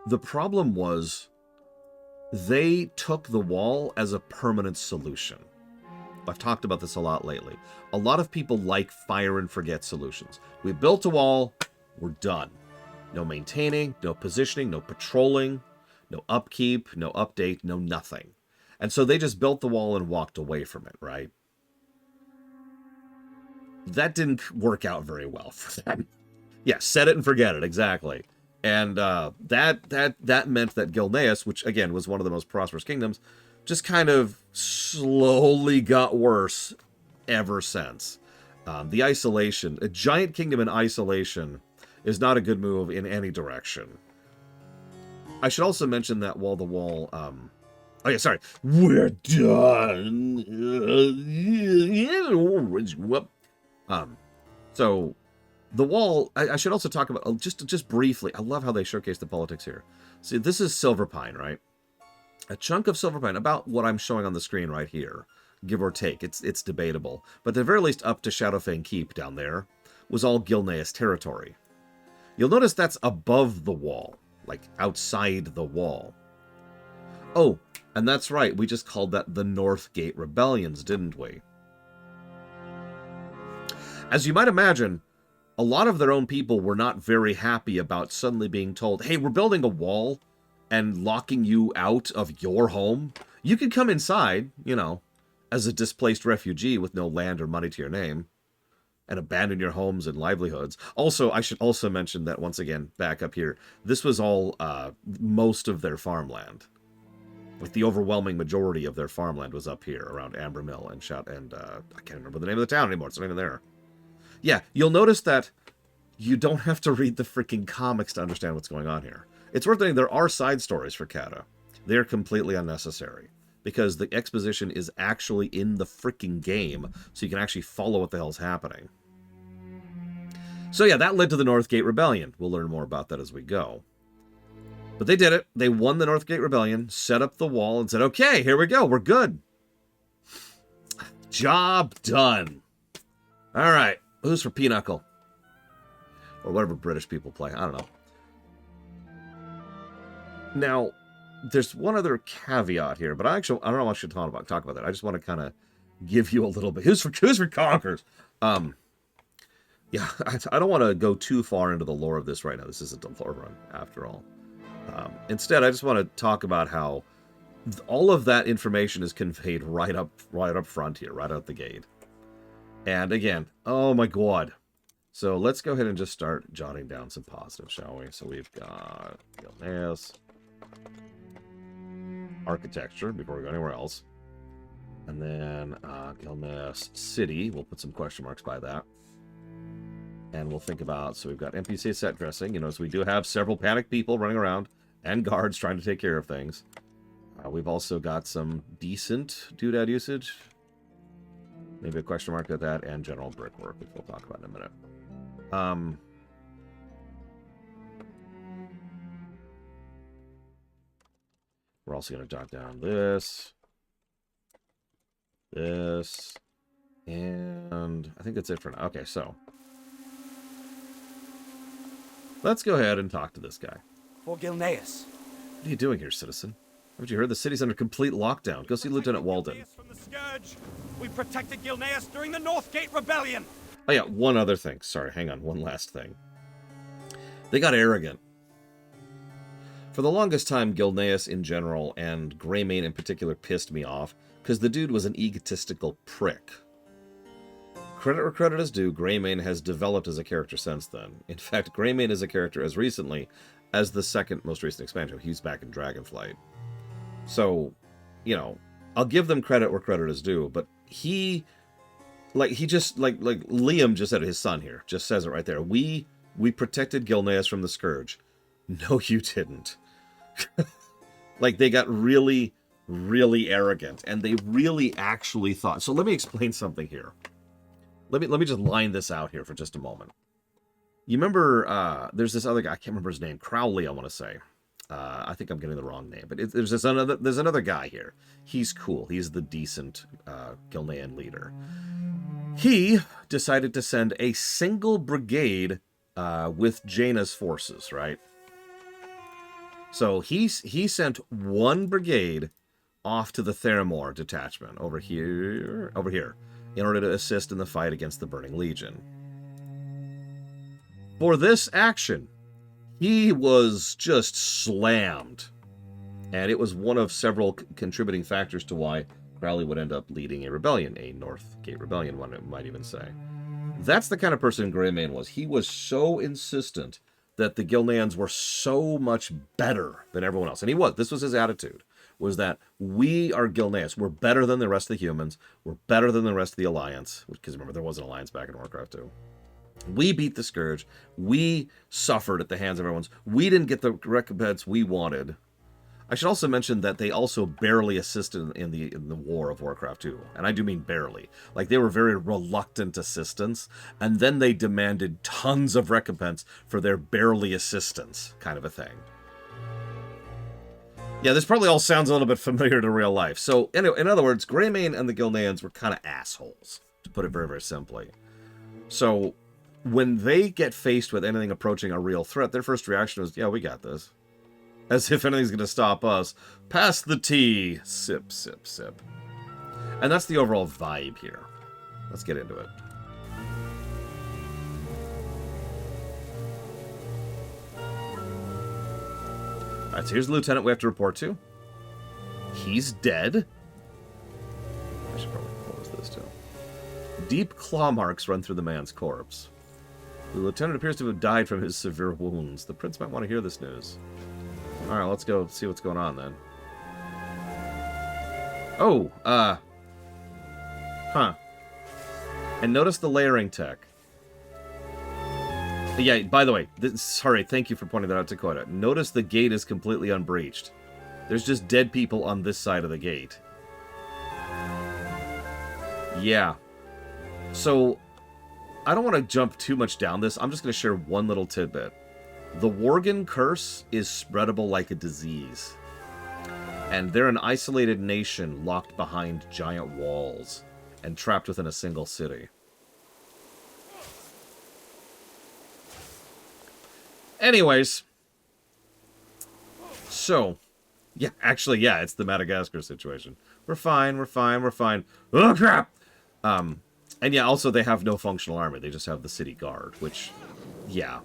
The problem was, they took the wall as a permanent solution. I've talked about this a lot lately. A lot of people like fire and forget solutions. We built a wall, we're done. No maintaining, no positioning, no patrolling, no upkeep, no update, no nothing. And so they just built the wall and walked away from it, right? That didn't work out very well for them. Yeah, set it and forget it, exactly. And that meant that Gilneas, which again was one of the most prosperous kingdoms, just kind of slowly got worse ever since. The isolation, a giant kingdom in isolation, is not a good move in any direction. I should also mention that while the wall... oh yeah, sorry. We're done. So, the wall... I should also talk about... Just briefly, I love how they showcase the politics here. See, this is Silverpine, right? A chunk of Silverpine, about what I'm showing on the screen right here, give or take. It's debatable. But at the very least, up to Shadowfang Keep down there, was all Gilneas territory. You'll notice that's above the wall, like outside the wall. Oh, and that's right, we just called that the Northgate Rebellions, didn't we? As you might imagine, a lot of their own people were not very happy about suddenly being told, hey, we're building a wall and locking you out of your home. You can come inside, as a displaced refugee with no land or money to your name, and abandon your homes and livelihoods. Also, I should also mention that, once again, back up here, this was all most of their farmland. Like, the overwhelming majority of their farmland was up here around Amber Mill and I can't remember the name of the town anymore. It's not even there. Yeah, you'll notice that you don't have to read the freaking comics to understand what's going on here. It's worth noting there are side stories for Cata. They're completely unnecessary, because the exposition is actually in the freaking game, so you can actually follow what the hell's happening. So yeah, that led to the Northgate Rebellion. We'll learn more about that as we go. But they did it. They won the Northgate Rebellion, set up the wall, and said, okay, here we go. We're good. Job done. All right. Who's for Pinochle? Or whatever British people play. I don't know. Now, there's one other caveat here, but I don't know what I should talk about that. I just want to kind of give you a little bit. Who's for Conkers? Yeah, I don't want to go too far into the lore of this right now. This isn't a lore run, after all. Instead, I just want to talk about how all of that information is conveyed right up front here, right out the gate. And again, oh my god. So let's go ahead and just start jotting down some positives, shall we? So we've got Gilneas, architecture, before we go anywhere else. And then Gilneas City, we'll put some question marks by that. And we'll think about, so we've got NPC set dressing, you know, so we do have several panicked people running around, and guards trying to take care of things. We've also got some decent doodad usage. Maybe a question mark at that, and general brickwork, which we'll talk about in a minute. We're also going to jot down this, and I think that's it for now. Okay, so let's go ahead and talk to this guy. For Gilneas. What are you doing here, citizen? Haven't you heard the city's under complete lockdown? Go see Lieutenant Walden. From the Scourge. We protected Gilneas during the Northgate Rebellion. Oh yeah, one other thing. Sorry, hang on. One last thing. They got arrogant. For the longest time, Gilneas in general, and Greymane in particular, pissed me off, because the dude was an egotistical prick. Credit where credit is due, Greymane has developed as a character since then. In fact, Greymane is a character as recently as the second most recent expansion. He's back in Dragonflight. So, you know, I'll give them credit where credit is due, but he just, like Liam just said, his son here, just says it right there. We protected Gilneas from the Scourge. No, you didn't. Like, they got really, really arrogant, and they really actually thought. So let me explain something here. Let me just line this out here for just a moment. You remember, there's this other guy, I can't remember his name, Crowley, I want to say. I think I'm getting the wrong name, but there's another guy here. He's cool. He's the decent Gilnean leader. He decided to send a single brigade with Jaina's forces, right? So he sent one brigade off to the Theramore detachment over here, in order to assist in the fight against the Burning Legion. For this action, he was just slammed. And it was one of several contributing factors to why Crowley would end up leading a rebellion, a Northgate Rebellion, one might even say. That's the kind of person Greymane was. He was so insistent that the Gilneans were so much better than everyone else. And he was. This was his attitude, was that we are Gilneas. We're better than the rest of the humans. We're better than the rest of the Alliance. Because remember, there was an Alliance back in Warcraft 2. We beat the Scourge. We suffered at the hands of everyone's. We didn't get the recompense we wanted. I should also mention that they also barely assisted in the war of Warcraft 2. And I do mean barely. Like, they were very reluctant assistance, and then they demanded tons of recompense for their barely assistance, kind of a thing. Yeah, this probably all sounds a little bit familiar to real life. So, anyway, in other words, Greymane and the Gilneans were kind of assholes, to put it very, very simply. So, when they get faced with anything approaching a real threat, their first reaction was, yeah, we got this. As if anything's going to stop us. Pass the tea. Sip, sip, sip. And that's the overall vibe here. Let's get into it. Alright, so here's the lieutenant we have to report to. He's dead. I should probably Deep claw marks run through the man's corpse. The lieutenant appears to have died from his severe wounds. The prince might want to hear this news. Alright, let's go see what's going on then. Oh, huh. And notice the layering tech. Yeah, by the way, sorry, thank you for pointing that out, Dakota. Notice the gate is completely unbreached. There's just dead people on this side of the gate. Yeah. So, I don't want to jump too much down this. I'm just going to share one little tidbit. The Worgen curse is spreadable like a disease. And they're an isolated nation locked behind giant walls and trapped within a single city. Anyways. So, yeah, actually, yeah, it's the Madagascar situation. We're fine, we're fine, we're fine. Oh, crap! And yeah, also they have no functional army. They just have the city guard, which, yeah.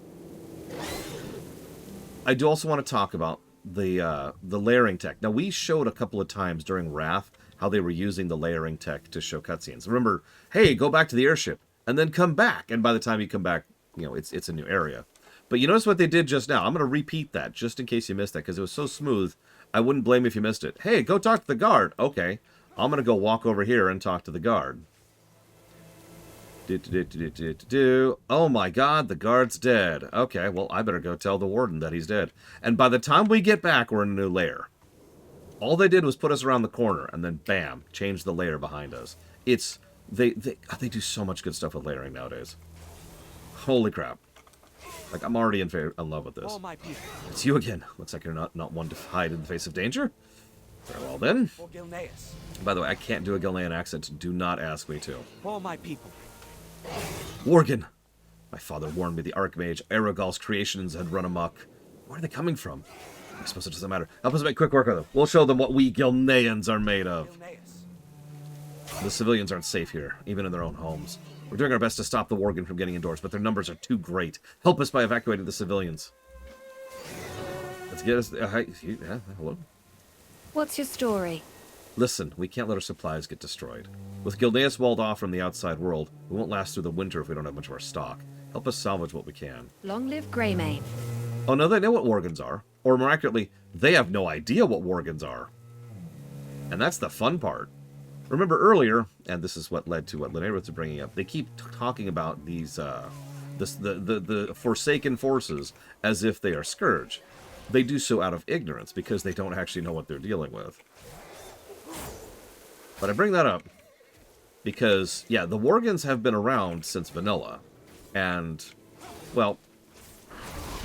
I do also want to talk about the layering tech. Now, we showed a couple of times during Wrath how they were using the layering tech to show cutscenes. Remember, hey, go back to the airship, and then come back. And by the time you come back, you know, it's a new area. But you notice what they did just now. I'm going to repeat that, just in case you missed that, because it was so smooth. I wouldn't blame if you missed it. Hey, go talk to the guard. Okay, I'm going to go walk over here and talk to the guard. Oh my god, the guard's dead. Okay, well, I better go tell the warden that he's dead. And by the time we get back, we're in a new layer. All they did was put us around the corner, and then bam, change the layer behind us. It's... They do so much good stuff with layering nowadays. Holy crap. Like, I'm already in love with this. All my people. It's you again. Looks like you're not one to hide in the face of danger. Very well, then. For Gilneas. By the way, I can't do a Gilnean accent. Do not ask me to. All my people. Worgen! My father warned me the Archmage Aragal's creations had run amok. Where are they coming from? I suppose it doesn't matter. Help us make quick work of them. We'll show them what we Gilneans are made of. Gilneas. The civilians aren't safe here, even in their own homes. We're doing our best to stop the Worgen from getting indoors, but their numbers are too great. Help us by evacuating the civilians. Let's get us... hello? What's your story? Listen, we can't let our supplies get destroyed. With Gilneas walled off from the outside world, we won't last through the winter if we don't have much of our stock. Help us salvage what we can. Long live Greymane. Oh, no, they know what Worgens are. Or, more accurately, they have no idea what Worgens are. And that's the fun part. Remember earlier, and this is what led to what Linnea was bringing up, they keep talking about these, the Forsaken forces as if they are Scourge. They do so out of ignorance, because they don't actually know what they're dealing with. But I bring that up because, yeah, the Worgens have been around since vanilla. And, well,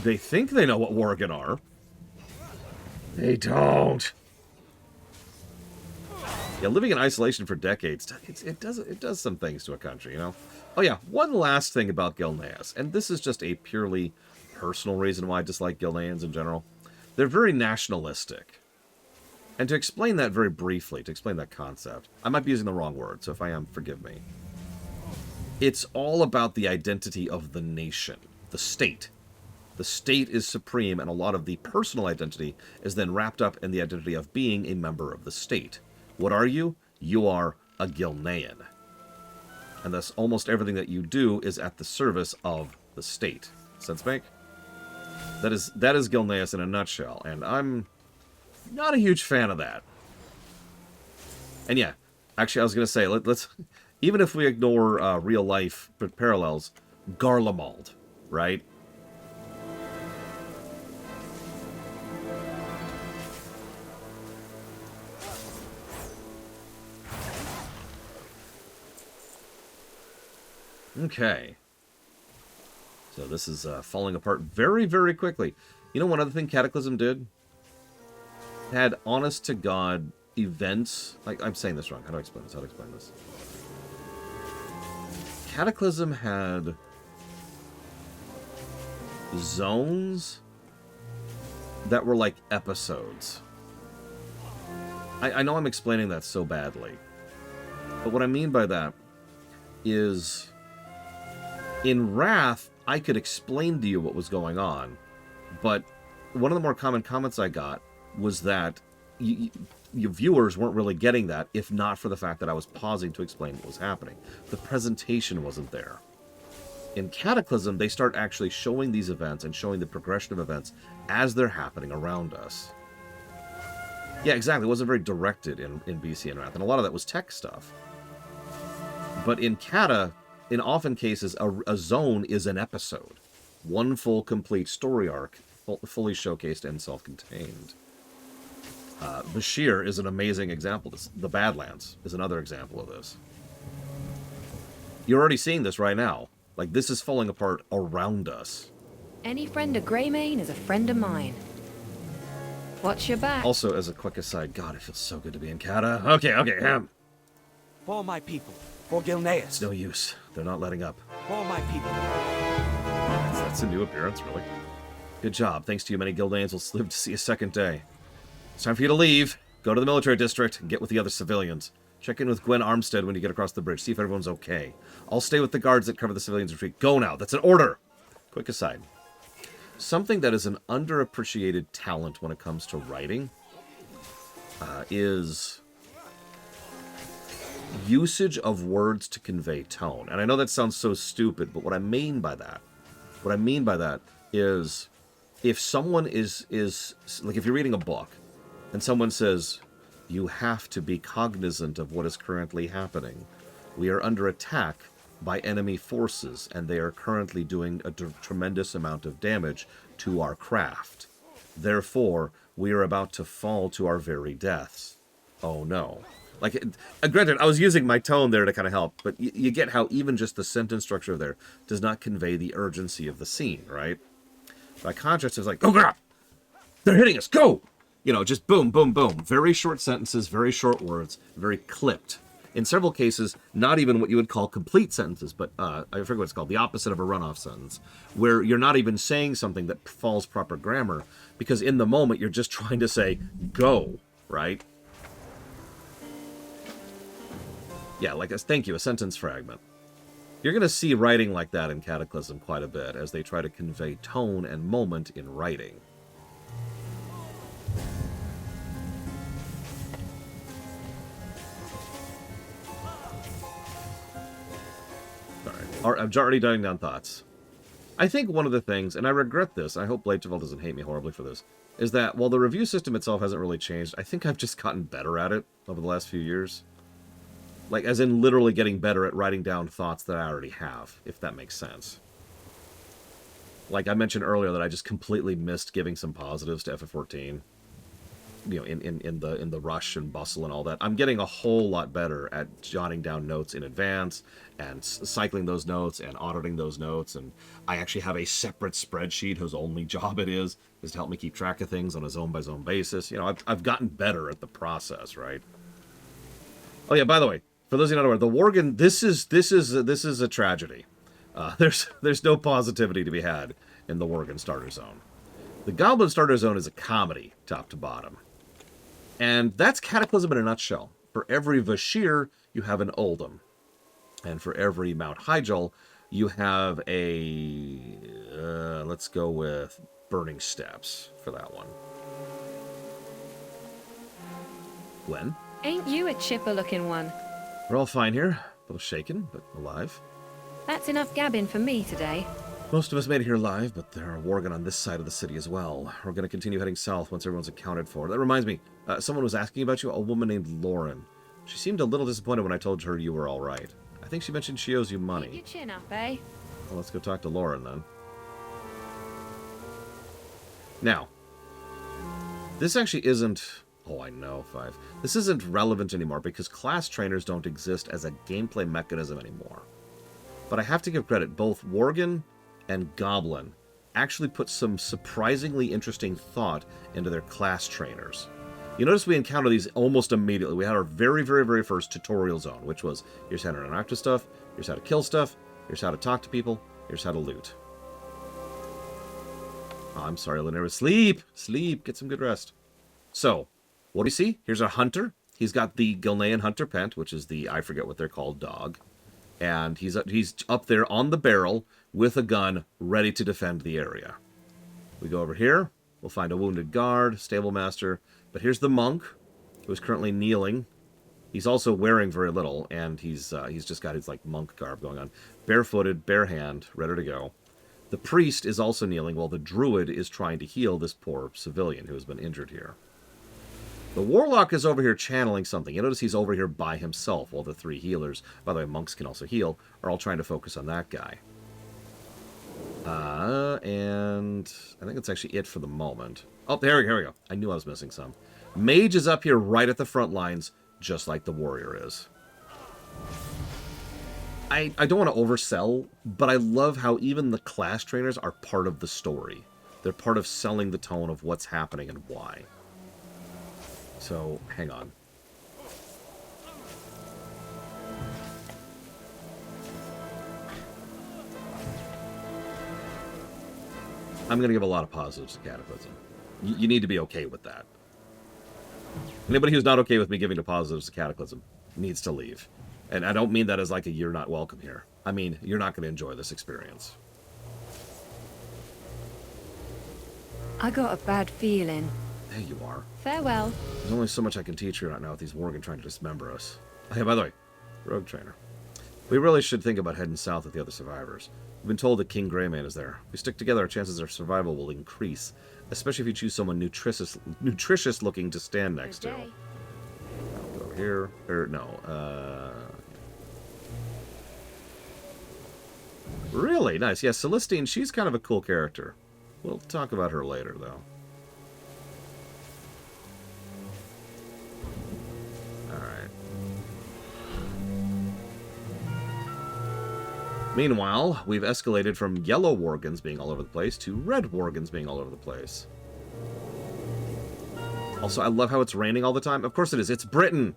they think they know what Worgen are. They don't. Yeah, living in isolation for decades, it does some things to a country, you know? Oh yeah, one last thing about Gilneas, and this is just a purely personal reason why I dislike Gilneans in general. They're very nationalistic. And to explain that very briefly, to explain that concept, I might be using the wrong word, so if I am, forgive me. It's all about the identity of the nation, the state. The state is supreme, and a lot of the personal identity is then wrapped up in the identity of being a member of the state. What are you? You are a Gilnean. And thus, almost everything that you do is at the service of the state. Sense make? That is Gilneas in a nutshell, and I'm not a huge fan of that. And yeah, actually I was going to say, let's even if we ignore real life parallels, Garlemald, right? Okay. So this is falling apart very, very quickly. You know one other thing Cataclysm did? Had honest-to-God events. Like, I'm saying this wrong. How do I explain this? How to explain this? Cataclysm had zones that were like episodes. I know I'm explaining that so badly. But what I mean by that is in Wrath, I could explain to you what was going on. But one of the more common comments I got was that you viewers weren't really getting that if not for the fact that I was pausing to explain what was happening. The presentation wasn't there. In Cataclysm, they start actually showing these events and showing the progression of events as they're happening around us. Yeah, exactly. It wasn't very directed in BC and Wrath, and a lot of that was tech stuff. But in Cata, in often cases, a zone is an episode. One full, complete story arc, fully showcased and self-contained. Bashir is an amazing example. The Badlands is another example of this. You're already seeing this right now. Like, this is falling apart around us. Any friend of Greymane is a friend of mine. Watch your back. Also, as a quick aside, God, it feels so good to be in Cata. Okay, For my people. For Gilneas. It's no use. They're not letting up. For my people. That's a new appearance, really. Good job. Thanks to you, many Gilneans will live to see a second day. It's time for you to leave. Go to the military district and get with the other civilians. Check in with Gwen Armstead when you get across the bridge. See if everyone's okay. I'll stay with the guards that cover the civilians' retreat. Go now. That's an order. Quick aside. Something that is an underappreciated talent when it comes to writing is usage of words to convey tone. And I know that sounds so stupid, but what I mean by that is if someone is like, if you're reading a book and someone says, you have to be cognizant of what is currently happening. We are under attack by enemy forces, and they are currently doing a tremendous amount of damage to our craft. Therefore, we are about to fall to our very deaths. Oh no. Like, granted, I was using my tone there to kind of help, but you get how even just the sentence structure there does not convey the urgency of the scene, right? By contrast, it's like, oh crap! They're hitting us! Go! You know, just boom, boom, boom. Very short sentences, very short words, very clipped. In several cases, not even what you would call complete sentences, but I forget what it's called, the opposite of a runoff sentence, where you're not even saying something that follows proper grammar, because in the moment you're just trying to say, go, right? Yeah, like a thank you, a sentence fragment. You're going to see writing like that in Cataclysm quite a bit, as they try to convey tone and moment in writing. I'm already jotting down thoughts. I think one of the things, and I regret this, I hope Bladeville doesn't hate me horribly for this, is that while the review system itself hasn't really changed, I think I've just gotten better at it over the last few years. Like, as in literally getting better at writing down thoughts that I already have, if that makes sense. Like I mentioned earlier that I just completely missed giving some positives to FF14. You know, in the rush and bustle and all that. I'm getting a whole lot better at jotting down notes in advance and cycling those notes and auditing those notes. And I actually have a separate spreadsheet whose only job it is to help me keep track of things on a zone-by-zone basis. You know, I've gotten better at the process, right? Oh yeah, by the way, for those of you not aware, the Worgen, this is a tragedy. There's no positivity to be had in the Worgen starter zone. The Goblin starter zone is a comedy, top to bottom. And that's Cataclysm in a nutshell. For every Vashir, you have an Uldum. And for every Mount Hyjal, you have a... let's go with Burning Steps for that one. Gwen? Ain't you a chipper-looking one? We're all fine here. A little shaken, but alive. That's enough gabbing for me today. Most of us made it here alive, but there are Worgen on this side of the city as well. We're going to continue heading south once everyone's accounted for. That reminds me, someone was asking about you, a woman named Lauren. She seemed a little disappointed when I told her you were all right. I think she mentioned she owes you money. Keep your chin up, eh? Well, let's go talk to Lauren, then. Now, this actually isn't... Oh, I know, 5. This isn't relevant anymore because class trainers don't exist as a gameplay mechanism anymore. But I have to give credit, both Worgen and Goblin actually put some surprisingly interesting thought into their class trainers. You notice we encounter these almost immediately. We had our very, very, very first tutorial zone, which was here's how to interact with stuff, here's how to kill stuff, here's how to talk to people, here's how to loot. Oh, I'm sorry, Linera. Sleep! Sleep! Get some good rest. So, what do you see? Here's our hunter. He's got the Gilnean hunter pent, which is the, I forget what they're called, dog. And he's up there on the barrel with a gun ready to defend the area. We go over here. We'll find a wounded guard, stable master. But here's the monk, who is currently kneeling. He's also wearing very little, and he's just got his, like, monk garb going on. Barefooted, bare hand, ready to go. The priest is also kneeling, while the druid is trying to heal this poor civilian who has been injured here. The warlock is over here channeling something. You notice he's over here by himself, while the three healers, by the way, monks can also heal, are all trying to focus on that guy. And I think that's actually it for the moment. Oh, here we go. I knew I was missing some. Mage is up here right at the front lines, just like the warrior is. I don't want to oversell, but I love how even the class trainers are part of the story. They're part of selling the tone of what's happening and why. So, hang on. I'm going to give a lot of positives to Cataclysm. You need to be okay with that. Anybody who's not okay with me giving the positives to Cataclysm needs to leave. And I don't mean that as like a you're not welcome here. I mean, you're not going to enjoy this experience. I got a bad feeling. There you are. Farewell. There's only so much I can teach you right now with these Worgen trying to dismember us. Hey, by the way, rogue trainer. We really should think about heading south with the other survivors. We've been told that King Greymane is there. If we stick together, our chances of survival will increase. Especially if you choose someone nutritious looking to stand next to. I'll go over here. Really nice. Yeah, Celestine, she's kind of a cool character. We'll talk about her later, though. Alright. Meanwhile, we've escalated from yellow Worgens being all over the place to red Worgens being all over the place. Also, I love how it's raining all the time. Of course it is. It's Britain!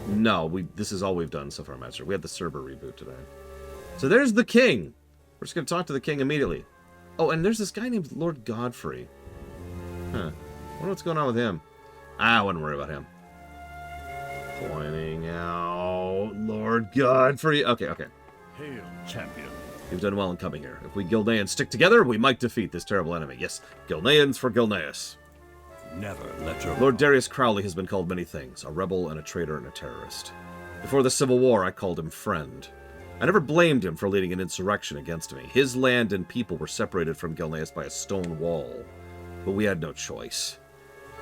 No, this is all we've done so far, Master. We had the server reboot today. So there's the king! We're just going to talk to the king immediately. Oh, and there's this guy named Lord Godfrey. Huh. I wonder what's going on with him. I wouldn't worry about him. Pointing out Lord Godfrey. Okay. Hail, champion. You've done well in coming here. If we Gilneans stick together, we might defeat this terrible enemy. Yes, Gilneans for Gilneas. Never let your... Lord Darius Crowley has been called many things. A rebel and a traitor and a terrorist. Before the Civil War, I called him friend. I never blamed him for leading an insurrection against me. His land and people were separated from Gilneas by a stone wall. But we had no choice.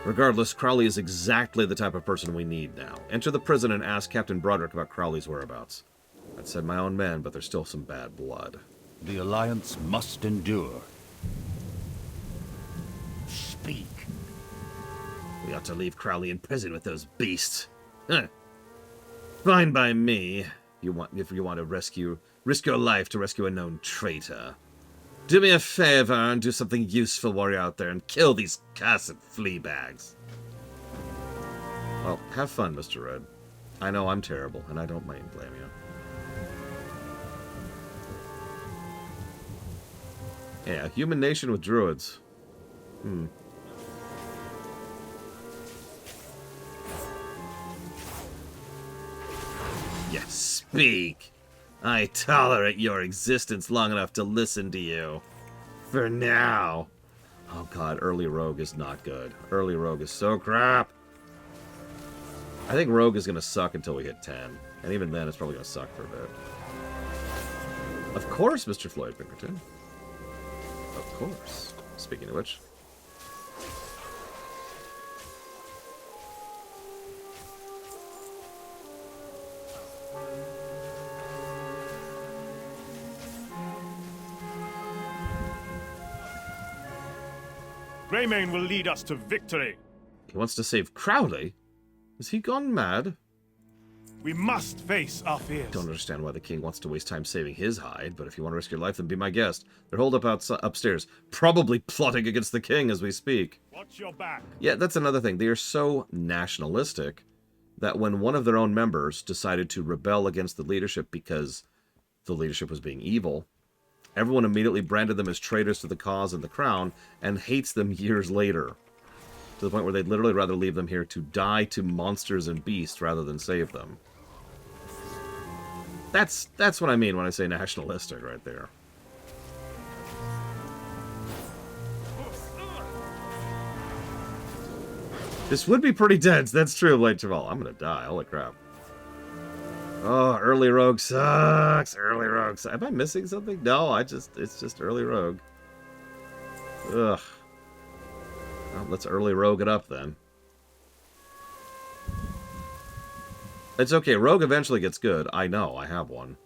Regardless, Crowley is exactly the type of person we need now. Enter the prison and ask Captain Broderick about Crowley's whereabouts. I'd send my own men, but there's still some bad blood. The Alliance must endure. Speak. We ought to leave Crowley in prison with those beasts. Huh. Fine by me. If you want to risk your life to rescue a known traitor. Do me a favor and do something useful while you're out there and kill these cursed flea bags. Well, have fun, Mr. Red. I know I'm terrible, and I don't blame you. Yeah, human nation with druids. Yes, speak. I tolerate your existence long enough to listen to you. For now. Oh god, early rogue is not good. Early rogue is so crap. I think rogue is going to suck until we hit 10. And even then, it's probably going to suck for a bit. Of course, Mr. Floyd Pinkerton. Of course. Speaking of which... Greymane will lead us to victory. He wants to save Crowley? Has he gone mad? We must face our fears. Don't understand why the king wants to waste time saving his hide, but if you want to risk your life, then be my guest. They're holed up upstairs, probably plotting against the king as we speak. Watch your back. Yeah, that's another thing. They are so nationalistic that when one of their own members decided to rebel against the leadership because the leadership was being evil, everyone immediately branded them as traitors to the cause and the crown and hates them years later. To the point where they'd literally rather leave them here to die to monsters and beasts rather than save them. That's what I mean when I say nationalistic right there. This would be pretty dense. That's true, Blade Chaval. I'm gonna die. Holy crap. Oh, early rogue sucks. Early rogue sucks. Am I missing something? No, it's just early rogue. Ugh. Well, let's early rogue it up then. It's okay. Rogue eventually gets good. I know. I have one.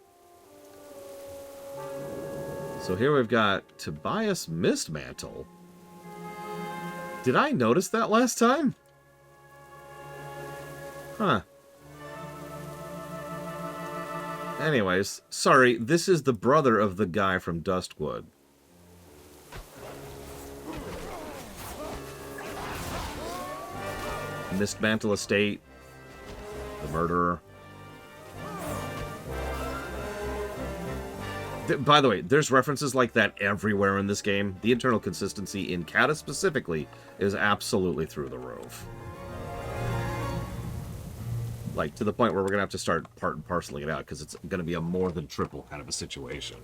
So here we've got Tobias Mistmantle. Did I notice that last time? Huh. Anyways, sorry, this is the brother of the guy from Dustwood. Mistmantle Estate. The murderer. By the way, there's references like that everywhere in this game. The internal consistency in Cata specifically is absolutely through the roof. Like, to the point where we're going to have to start part and parceling it out, because it's going to be a more than triple kind of a situation.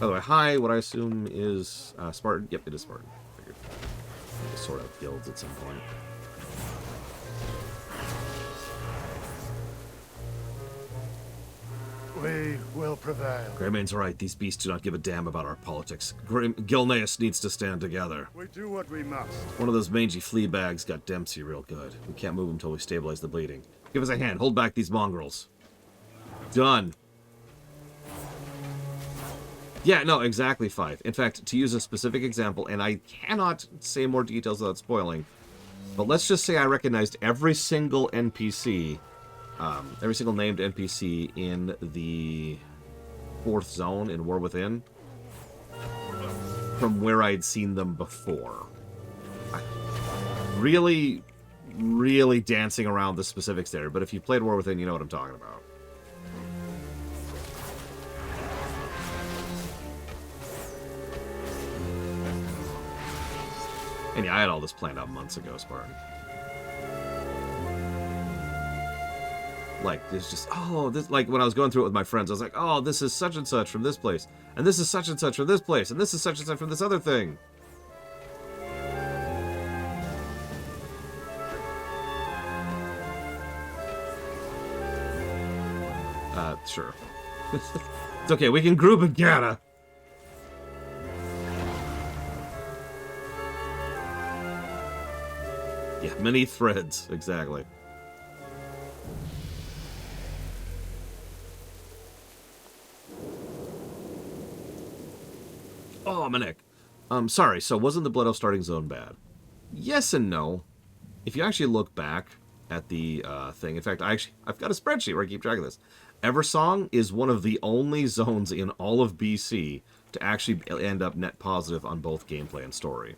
By the way, hi, what I assume is Spartan. Yep, it is Spartan. Figured. We'll sort out guilds at some point. We will prevail. Greymane's right. These beasts do not give a damn about our politics. Gilneas needs to stand together. We do what we must. One of those mangy flea bags got Dempsey real good. We can't move him until we stabilize the bleeding. Give us a hand. Hold back these mongrels. Done. Yeah, no, exactly 5. In fact, to use a specific example, and I cannot say more details without spoiling, but let's just say I recognized every single NPC, every single named NPC in the 4th zone in War Within from where I'd seen them before. Really, really dancing around the specifics there, but if you played War Within, you know what I'm talking about. And yeah, I had all this planned out months ago, Spartan. Like, there's just, oh, this, like, when I was going through it with my friends, I was like, oh, this is such and such from this place, and this is such and such from this place, and this is such and such from this other thing. Sure. It's okay, we can group in Gata. Yeah, many threads, exactly. Oh, Manek. Sorry, so wasn't the Blood Elf starting zone bad? Yes and no. If you actually look back at the thing, in fact, I've got a spreadsheet where I keep track of this. Eversong is one of the only zones in all of BC to actually end up net positive on both gameplay and story.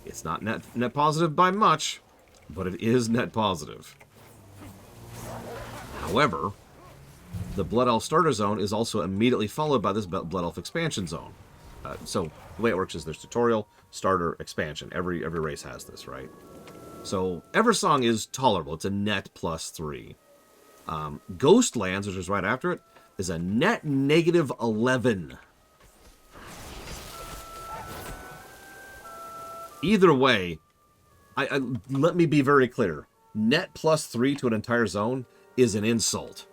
It's not net positive by much, but it is net positive. However, the Blood Elf starter zone is also immediately followed by this Blood Elf expansion zone. So the way it works is there's tutorial, starter, expansion. Every race has this, right? So Eversong is tolerable. It's a net +3. Ghostlands, which is right after it, is a net -11. Either way, let me be very clear. Net +3 to an entire zone is an insult.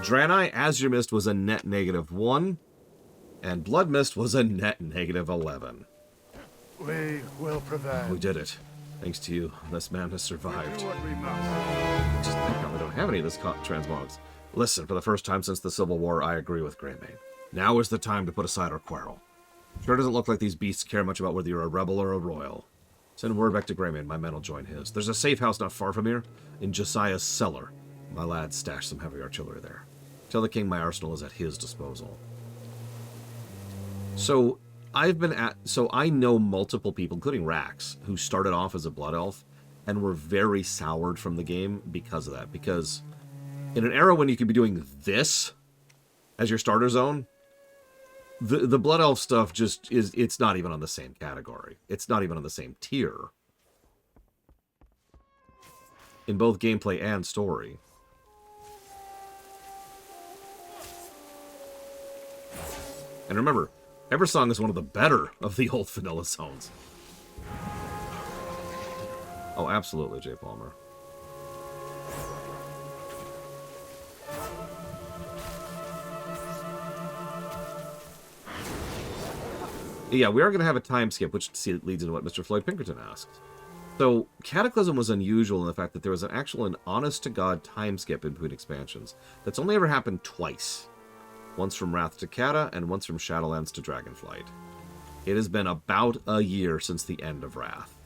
Draenei Azure Mist was a net -1, and Blood Mist was a net -11. We will prevail. We did it. Thanks to you, this man has survived. We do what we must. I probably don't have any of this transmogs. Listen, for the first time since the Civil War, I agree with Greymane. Now is the time to put aside our quarrel. Sure doesn't look like these beasts care much about whether you're a rebel or a royal. Send word back to Greymane, my men will join his. There's a safe house not far from here, in Josiah's cellar. My lads stashed some heavy artillery there. Tell the king my arsenal is at his disposal. So, I know multiple people, including Rax, who started off as a Blood Elf and were very soured from the game because of that. Because in an era when you could be doing this as your starter zone, the Blood Elf stuff just is, it's not even on the same category. It's not even on the same tier. In both gameplay and story. And remember, Eversong is one of the better of the old vanilla zones. Oh, absolutely, J. Palmer. Yeah, we are going to have a time skip, which leads into what Mr. Floyd Pinkerton asked. So, Cataclysm was unusual in the fact that there was an actual and honest-to-God time skip in between expansions. That's only ever happened twice. Once from Wrath to Cata, and once from Shadowlands to Dragonflight. It has been about a year since the end of Wrath.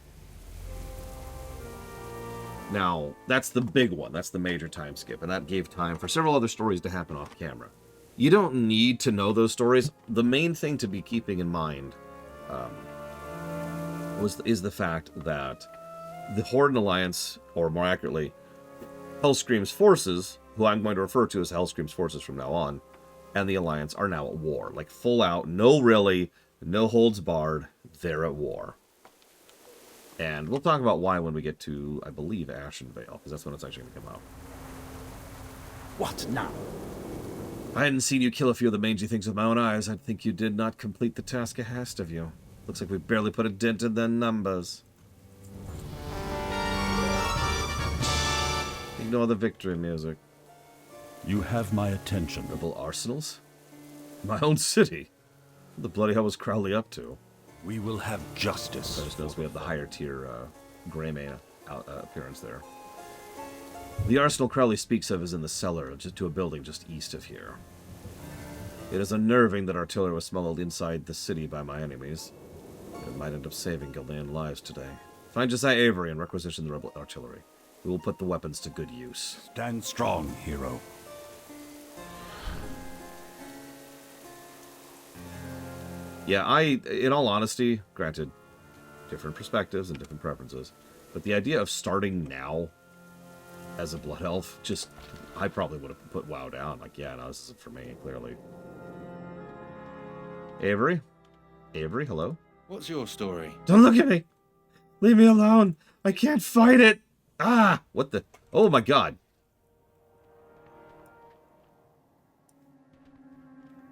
Now, that's the big one. That's the major time skip, and that gave time for several other stories to happen off camera. You don't need to know those stories. The main thing to be keeping in mind is the fact that the Horde and Alliance, or more accurately, Hellscream's forces, who I'm going to refer to as Hellscream's forces from now on, and the Alliance are now at war. Like, full out, no holds barred, they're at war. And we'll talk about why when we get to, I believe, Ashenvale, because that's when it's actually going to come out. What now? I hadn't seen you kill a few of the mangy things with my own eyes. I'd think you did not complete the task asked of you. Looks like we barely put a dent in their numbers. Ignore the victory music. You have my attention. Rebel arsenals? My own city? What the bloody hell was Crowley up to? We will have justice. I just noticed we have the higher tier Greymane appearance there. The arsenal Crowley speaks of is in the cellar, just to a building just east of here. It is unnerving that artillery was smuggled inside the city by my enemies. It might end up saving Gilnean lives today. Find Josiah Avery and requisition the rebel artillery. We will put the weapons to good use. Stand strong, hero. Yeah, in all honesty, granted, different perspectives and different preferences, but the idea of starting now as a Blood Elf, I probably would have put WoW down. Like, yeah, no, this isn't for me, clearly. Avery? Avery, hello? What's your story? Don't look at me! Leave me alone! I can't fight it! Ah! What the? Oh my god!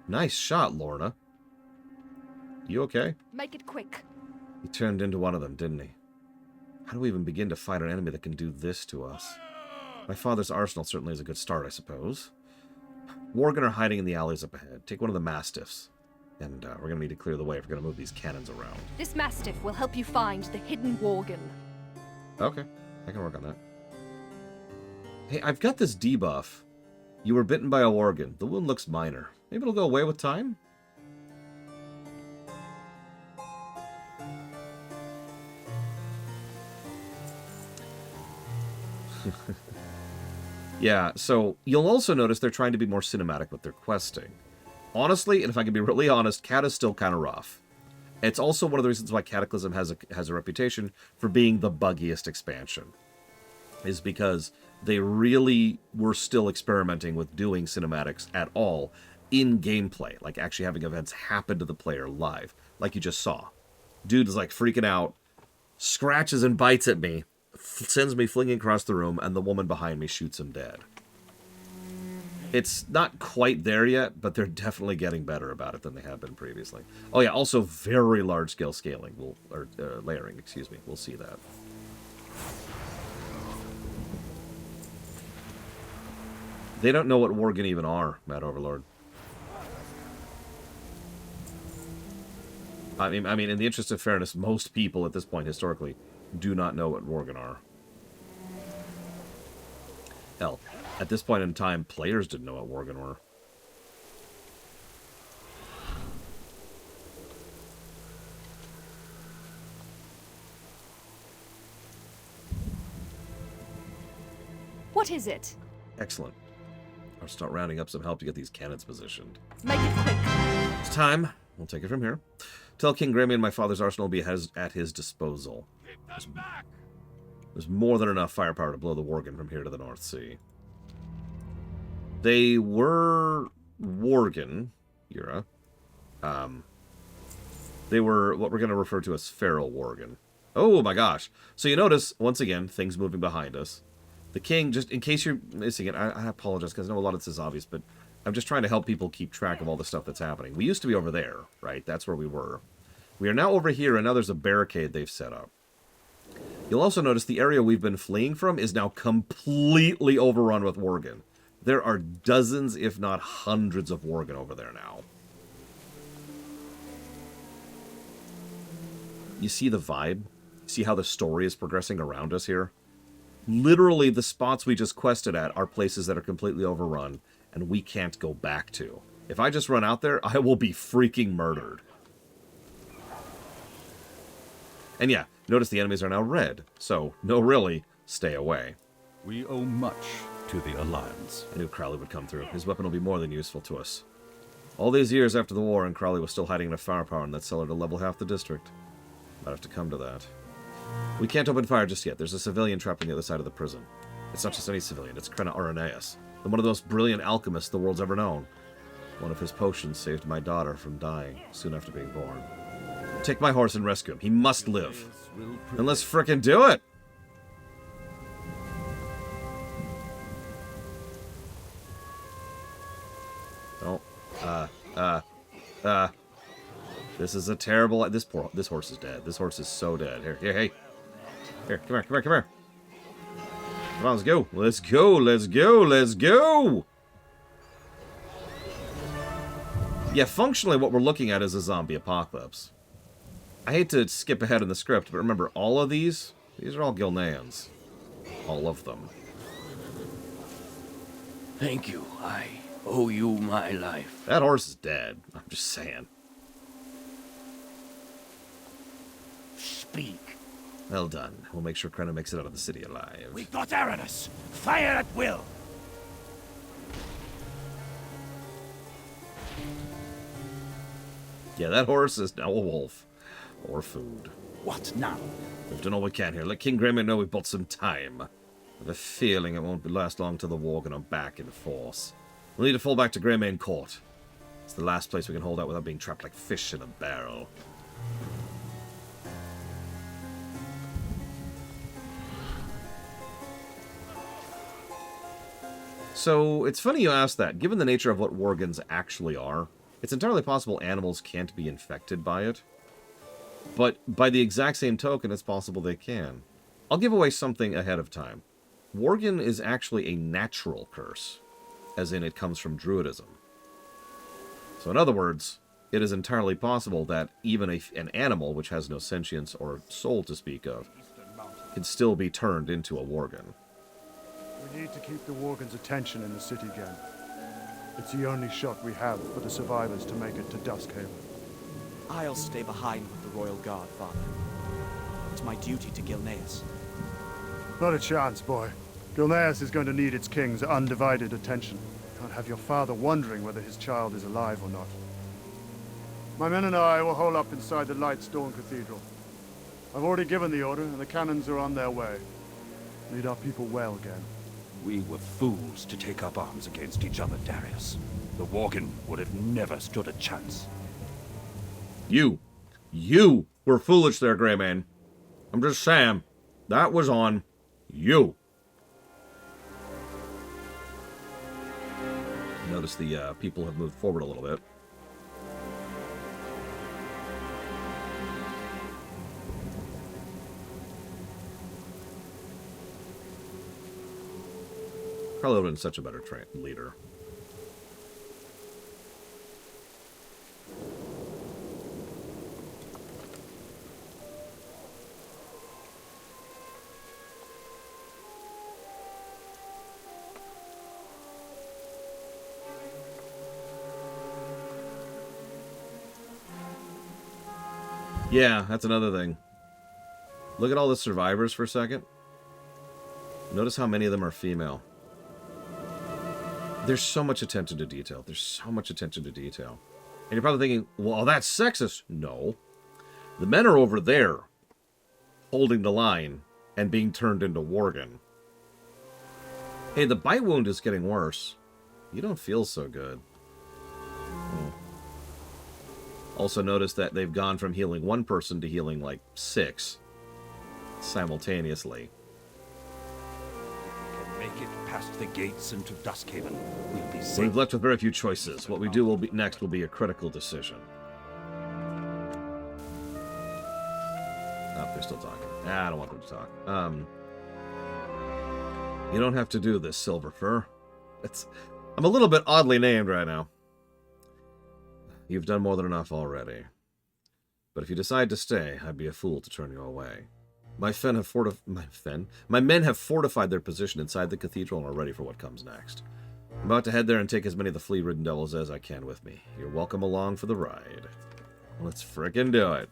Nice shot, Lorna. You okay? Make it quick. He turned into one of them, didn't he? How do we even begin to fight an enemy that can do this to us? My father's arsenal certainly is a good start, I suppose. Worgen are hiding in the alleys up ahead. Take one of the Mastiffs. And we're going to need to clear the way if we're going to move these cannons around. This Mastiff will help you find the hidden Worgen. Okay, I can work on that. Hey, I've got this debuff. You were bitten by a Worgen. The wound looks minor. Maybe it'll go away with time? Yeah, so you'll also notice they're trying to be more cinematic with their questing. Honestly, and if I can be really honest, Cat is still kind of rough. It's also one of the reasons why Cataclysm has a reputation for being the buggiest expansion. Is because they really were still experimenting with doing cinematics at all in gameplay. Like actually having events happen to the player live. Like you just saw. Dude is like freaking out, scratches and bites at me, sends me flinging across the room, and the woman behind me shoots him dead. It's not quite there yet, but they're definitely getting better about it than they have been previously. Oh yeah, also very large-scale scaling, layering, excuse me. We'll see that. They don't know what Worgen even are, Mad Overlord. I mean, in the interest of fairness, most people at this point, historically, do not know what Worgen are. Hell, at this point in time, players didn't know what Worgen were. What is it? Excellent. I'll start rounding up some help to get these cannons positioned. Make it quick. It's time. We'll take it from here. Tell King Greymane my father's arsenal will be at his disposal. There's more than enough firepower to blow the Worgen from here to the North Sea. They were Worgen, Yura. They were what we're going to refer to as feral Worgen. Oh my gosh. So you notice, once again, things moving behind us. The king, just in case you're missing it, I apologize because I know a lot of this is obvious, but I'm just trying to help people keep track of all the stuff that's happening. We used to be over there, right? That's where we were. We are now over here, and now there's a barricade they've set up. You'll also notice the area we've been fleeing from is now completely overrun with Worgen. There are dozens, if not hundreds, of Worgen over there now. You see the vibe? See how the story is progressing around us here? Literally, the spots we just quested at are places that are completely overrun, and we can't go back to. If I just run out there, I will be freaking murdered. And yeah, notice the enemies are now red, so no really, stay away. We owe much to the Alliance. I knew Crowley would come through. His weapon will be more than useful to us. All these years after the war, and Crowley was still hiding enough firepower in that cellar to level half the district. Might have to come to that. We can't open fire just yet. There's a civilian trapped on the other side of the prison. It's not just any civilian, it's Gilneas, one of the most brilliant alchemists the world's ever known. One of his potions saved my daughter from dying soon after being born. Take my horse and rescue him. He must live. And let's frickin' do it! Oh, this is a terrible... This horse is dead. This horse is so dead. Here, hey. Here, come here. Come on, let's go. Let's go! Yeah, functionally what we're looking at is a zombie apocalypse. I hate to skip ahead in the script, but remember, all of these are all Gilneans. All of them. Thank you. I owe you my life. That horse is dead. I'm just saying. Speak. Well done. We'll make sure Krenna makes it out of the city alive. We've got Aranis. Fire at will. Yeah, that horse is now a wolf. Or food. What now? We've done all we can here. Let King Greymane know we've bought some time. I have a feeling it won't last long till the Worgen are back in force. We'll need to fall back to Greymane Court. It's the last place we can hold out without being trapped like fish in a barrel. So, it's funny you ask that. Given the nature of what Worgens actually are, it's entirely possible animals can't be infected by it. But by the exact same token, it's possible they can. I'll give away something ahead of time. Worgen is actually a natural curse, as in it comes from Druidism. So in other words, it is entirely possible that even an animal which has no sentience or soul to speak of can still be turned into a Worgen. We need to keep the Worgen's attention in the city again. It's the only shot we have for the survivors to make it to Duskhaven. I'll stay behind with the Royal Guard, Father. It's my duty to Gilneas. Not a chance, boy. Gilneas is going to need its king's undivided attention. Can't have your father wondering whether his child is alive or not. My men and I will hole up inside the Lightstone Cathedral. I've already given the order, and the cannons are on their way. Lead our people well again. We were fools to take up arms against each other, Darius. The Worgen would have never stood a chance. You were foolish there, Greymane. I'm just saying, that was on you. Notice the people have moved forward a little bit. Probably would have been such a better leader. Yeah, that's another thing. Look at all the survivors for a second. Notice how many of them are female. There's so much attention to detail. There's so much attention to detail. And you're probably thinking, well, that's sexist. No. The men are over there, holding the line and being turned into Worgen. Hey, the bite wound is getting worse. You don't feel so good. Also notice that they've gone from healing one person to healing like 6 simultaneously. Make it past the gates into Duskhaven. We'll be safe. We've left with very few choices. What we do next will be a critical decision. Oh, they're still talking. I don't want them to talk. You don't have to do this, Silverfur. I'm a little bit oddly named right now. You've done more than enough already. But if you decide to stay, I'd be a fool to turn you away. My men have fortified their position inside the cathedral and are ready for what comes next. I'm about to head there and take as many of the flea-ridden devils as I can with me. You're welcome along for the ride. Let's frickin' do it.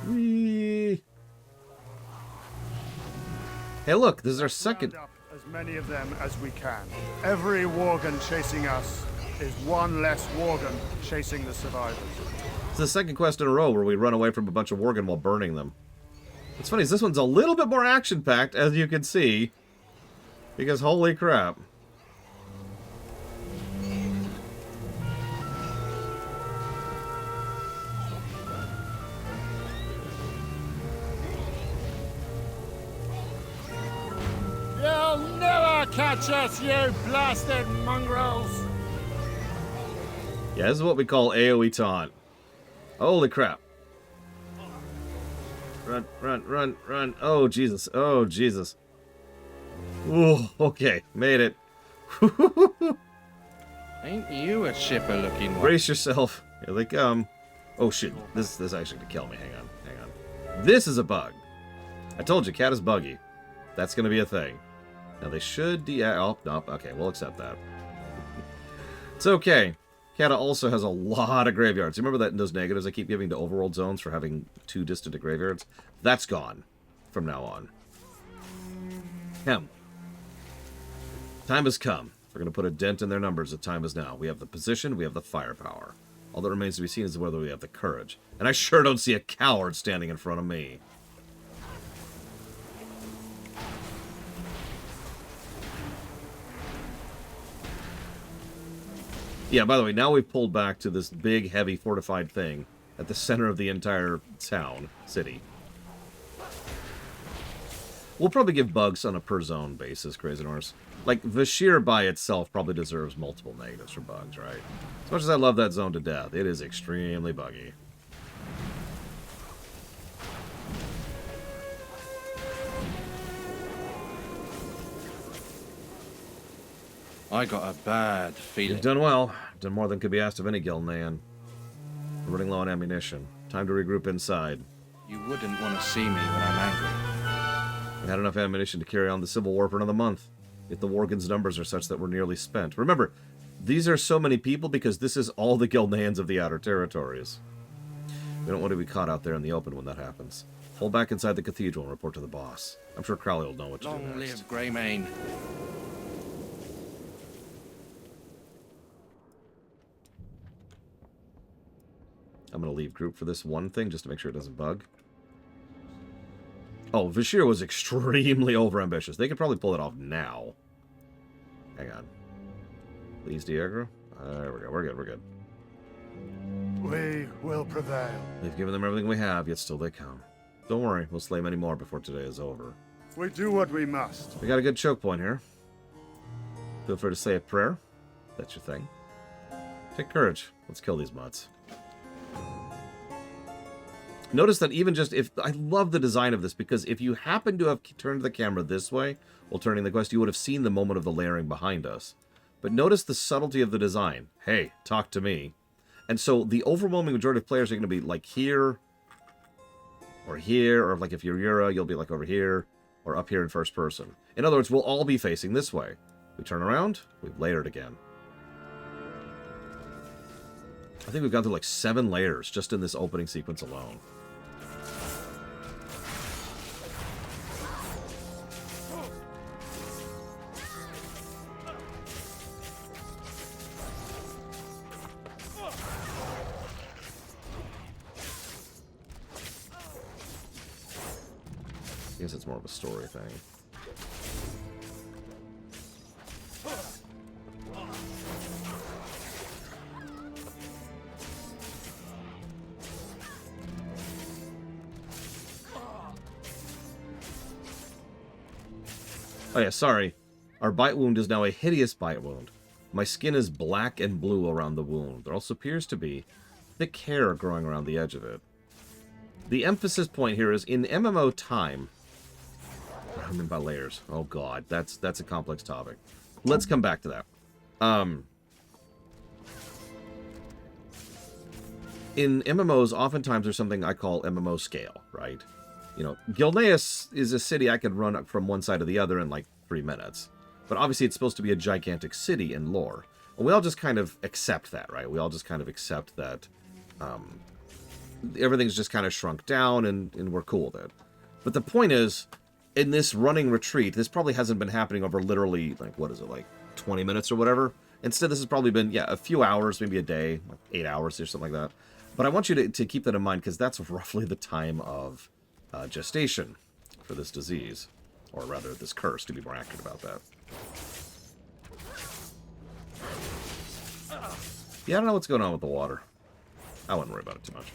Whee! Hey, look, this is our second... Round up as many of them as we can. Every Worgen chasing us is one less Worgen chasing the survivors. It's the second quest in a row where we run away from a bunch of Worgen while burning them. What's funny is this one's a little bit more action-packed, as you can see. Because holy crap. You'll never catch us, you blasted mongrels! Yeah, this is what we call AoE taunt. Holy crap. Run, run, run, run. Oh, Jesus. Oh, Jesus. Ooh, okay. Made it. Ain't you a shipper looking one? Brace yourself. Here they come. Oh, shit. This actually could kill me. Hang on. Hang on. This is a bug. I told you, cat is buggy. That's going to be a thing. Now, they should... Oh, no. Okay, we'll accept that. It's okay. Cata also has a lot of graveyards. You remember that in those negatives I keep giving to overworld zones for having too distant graveyards? That's gone from now on. Time has come. We're going to put a dent in their numbers. The time is now. We have the position. We have the firepower. All that remains to be seen is whether we have the courage. And I sure don't see a coward standing in front of me. Yeah, by the way, now we've pulled back to this big, heavy, fortified thing at the center of the entire town, city. We'll probably give bugs on a per-zone basis, Crazy Norse. Like, Vashir by itself probably deserves multiple negatives for bugs, right? As much as I love that zone to death, it is extremely buggy. I got a bad feeling. You've done well. Done more than could be asked of any Gilnean. We're running low on ammunition. Time to regroup inside. You wouldn't want to see me when I'm angry. We had enough ammunition to carry on the civil war for another month. Yet the Worgen's numbers are such that we're nearly spent. Remember, these are so many people because this is all the Gilneans of the Outer Territories. We don't want to be caught out there in the open when that happens. Hold back inside the cathedral and report to the boss. I'm sure Crowley will know what to do Long next. live Greymane. I'm going to leave group for this one thing just to make sure it doesn't bug. Oh, Vashir was extremely overambitious. They could probably pull it off now. Hang on. Please, Diagro. There we go. We're good. We're good. We will prevail. We've given them everything we have, yet still they come. Don't worry. We'll slay many more before today is over. We do what we must. We got a good choke point here. Feel free to say a prayer. That's your thing. Take courage. Let's kill these mutts. Notice that even just if... I love the design of this, because if you happen to have turned the camera this way while turning the quest, you would have seen the moment of the layering behind us. But notice the subtlety of the design. Hey, talk to me. And so the overwhelming majority of players are going to be like here, or like if you're Yura, you'll be like over here, or up here in first person. In other words, we'll all be facing this way. We turn around, we've layered again. I think we've gone through like 7 layers just in this opening sequence alone. I guess it's more of a story thing. Oh yeah, sorry. Our bite wound is now a hideous bite wound. My skin is black and blue around the wound. There also appears to be thick hair growing around the edge of it. The emphasis point here is in MMO time. I mean by layers. Oh god, that's a complex topic. Let's come back to that. In MMOs, oftentimes there's something I call MMO scale, right? You know, Gilneas is a city I could run from one side to the other in like 3 minutes. But obviously it's supposed to be a gigantic city in lore. And we all just kind of accept that, right? We all just kind of accept that everything's just kind of shrunk down and we're cool with it. But the point is, in this running retreat, this probably hasn't been happening over literally, like, what is it, like 20 minutes or whatever? Instead, this has probably been, yeah, a few hours, maybe a day, like 8 hours or something like that. But I want you to keep that in mind, because that's roughly the time of gestation for this disease. Or rather, this curse, to be more accurate about that. Yeah, I don't know what's going on with the water. I wouldn't worry about it too much.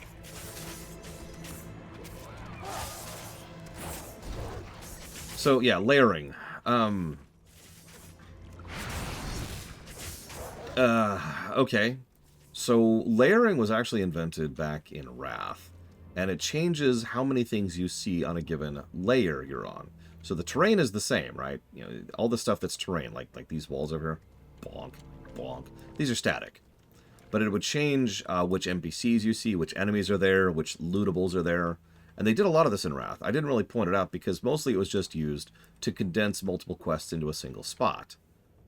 So, yeah, layering. Okay. So, layering was actually invented back in Wrath. And it changes how many things you see on a given layer you're on. So the terrain is the same, right? You know, all the stuff that's terrain, like these walls over here. Bonk, bonk. These are static. But it would change which NPCs you see, which enemies are there, which lootables are there. And they did a lot of this in Wrath. I didn't really point it out because mostly it was just used to condense multiple quests into a single spot.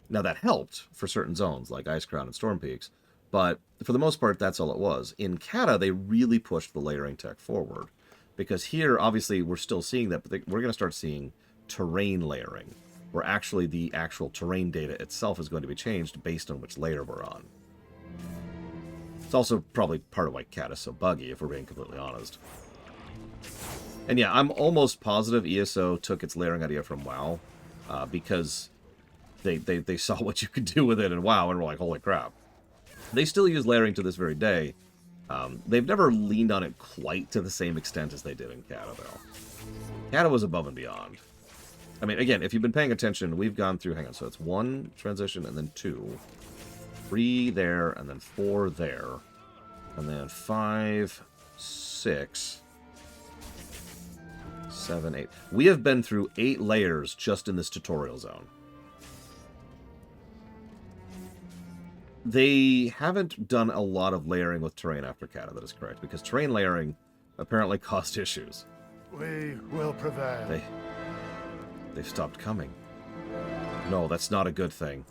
Now that helped for certain zones like Icecrown and Storm Peaks, but for the most part that's all it was. In Cata, they really pushed the layering tech forward. Because here, obviously, we're still seeing that, but we're going to start seeing terrain layering, where actually the actual terrain data itself is going to be changed based on which layer we're on. It's also probably part of why Cat is so buggy, if we're being completely honest. And yeah, I'm almost positive ESO took its layering idea from WoW, because they saw what you could do with it in WoW, and were like, holy crap. They still use layering to this very day. They've never leaned on it quite to the same extent as they did in Cata, though. Cata was above and beyond. I mean, again, if you've been paying attention, we've gone through, hang on, so it's 1 transition, and then 2. 3 there, and then 4 there. And then 5, 6, 7, 8. We have been through 8 layers just in this tutorial zone. They haven't done a lot of layering with terrain after Cata, that is correct, because terrain layering apparently caused issues. We will prevail. They've stopped coming. No, that's not a good thing.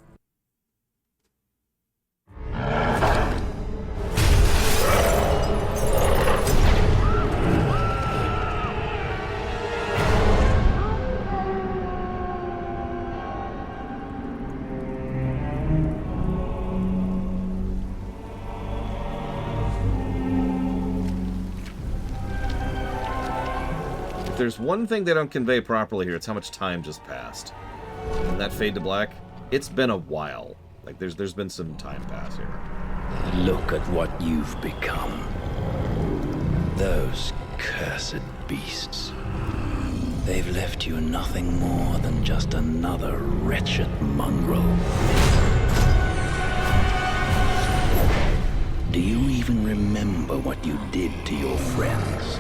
There's one thing they don't convey properly here, it's how much time just passed. And that fade to black, it's been a while. Like, there's been some time pass here. Look at what you've become. Those cursed beasts. They've left you nothing more than just another wretched mongrel. Do you even remember what you did to your friends?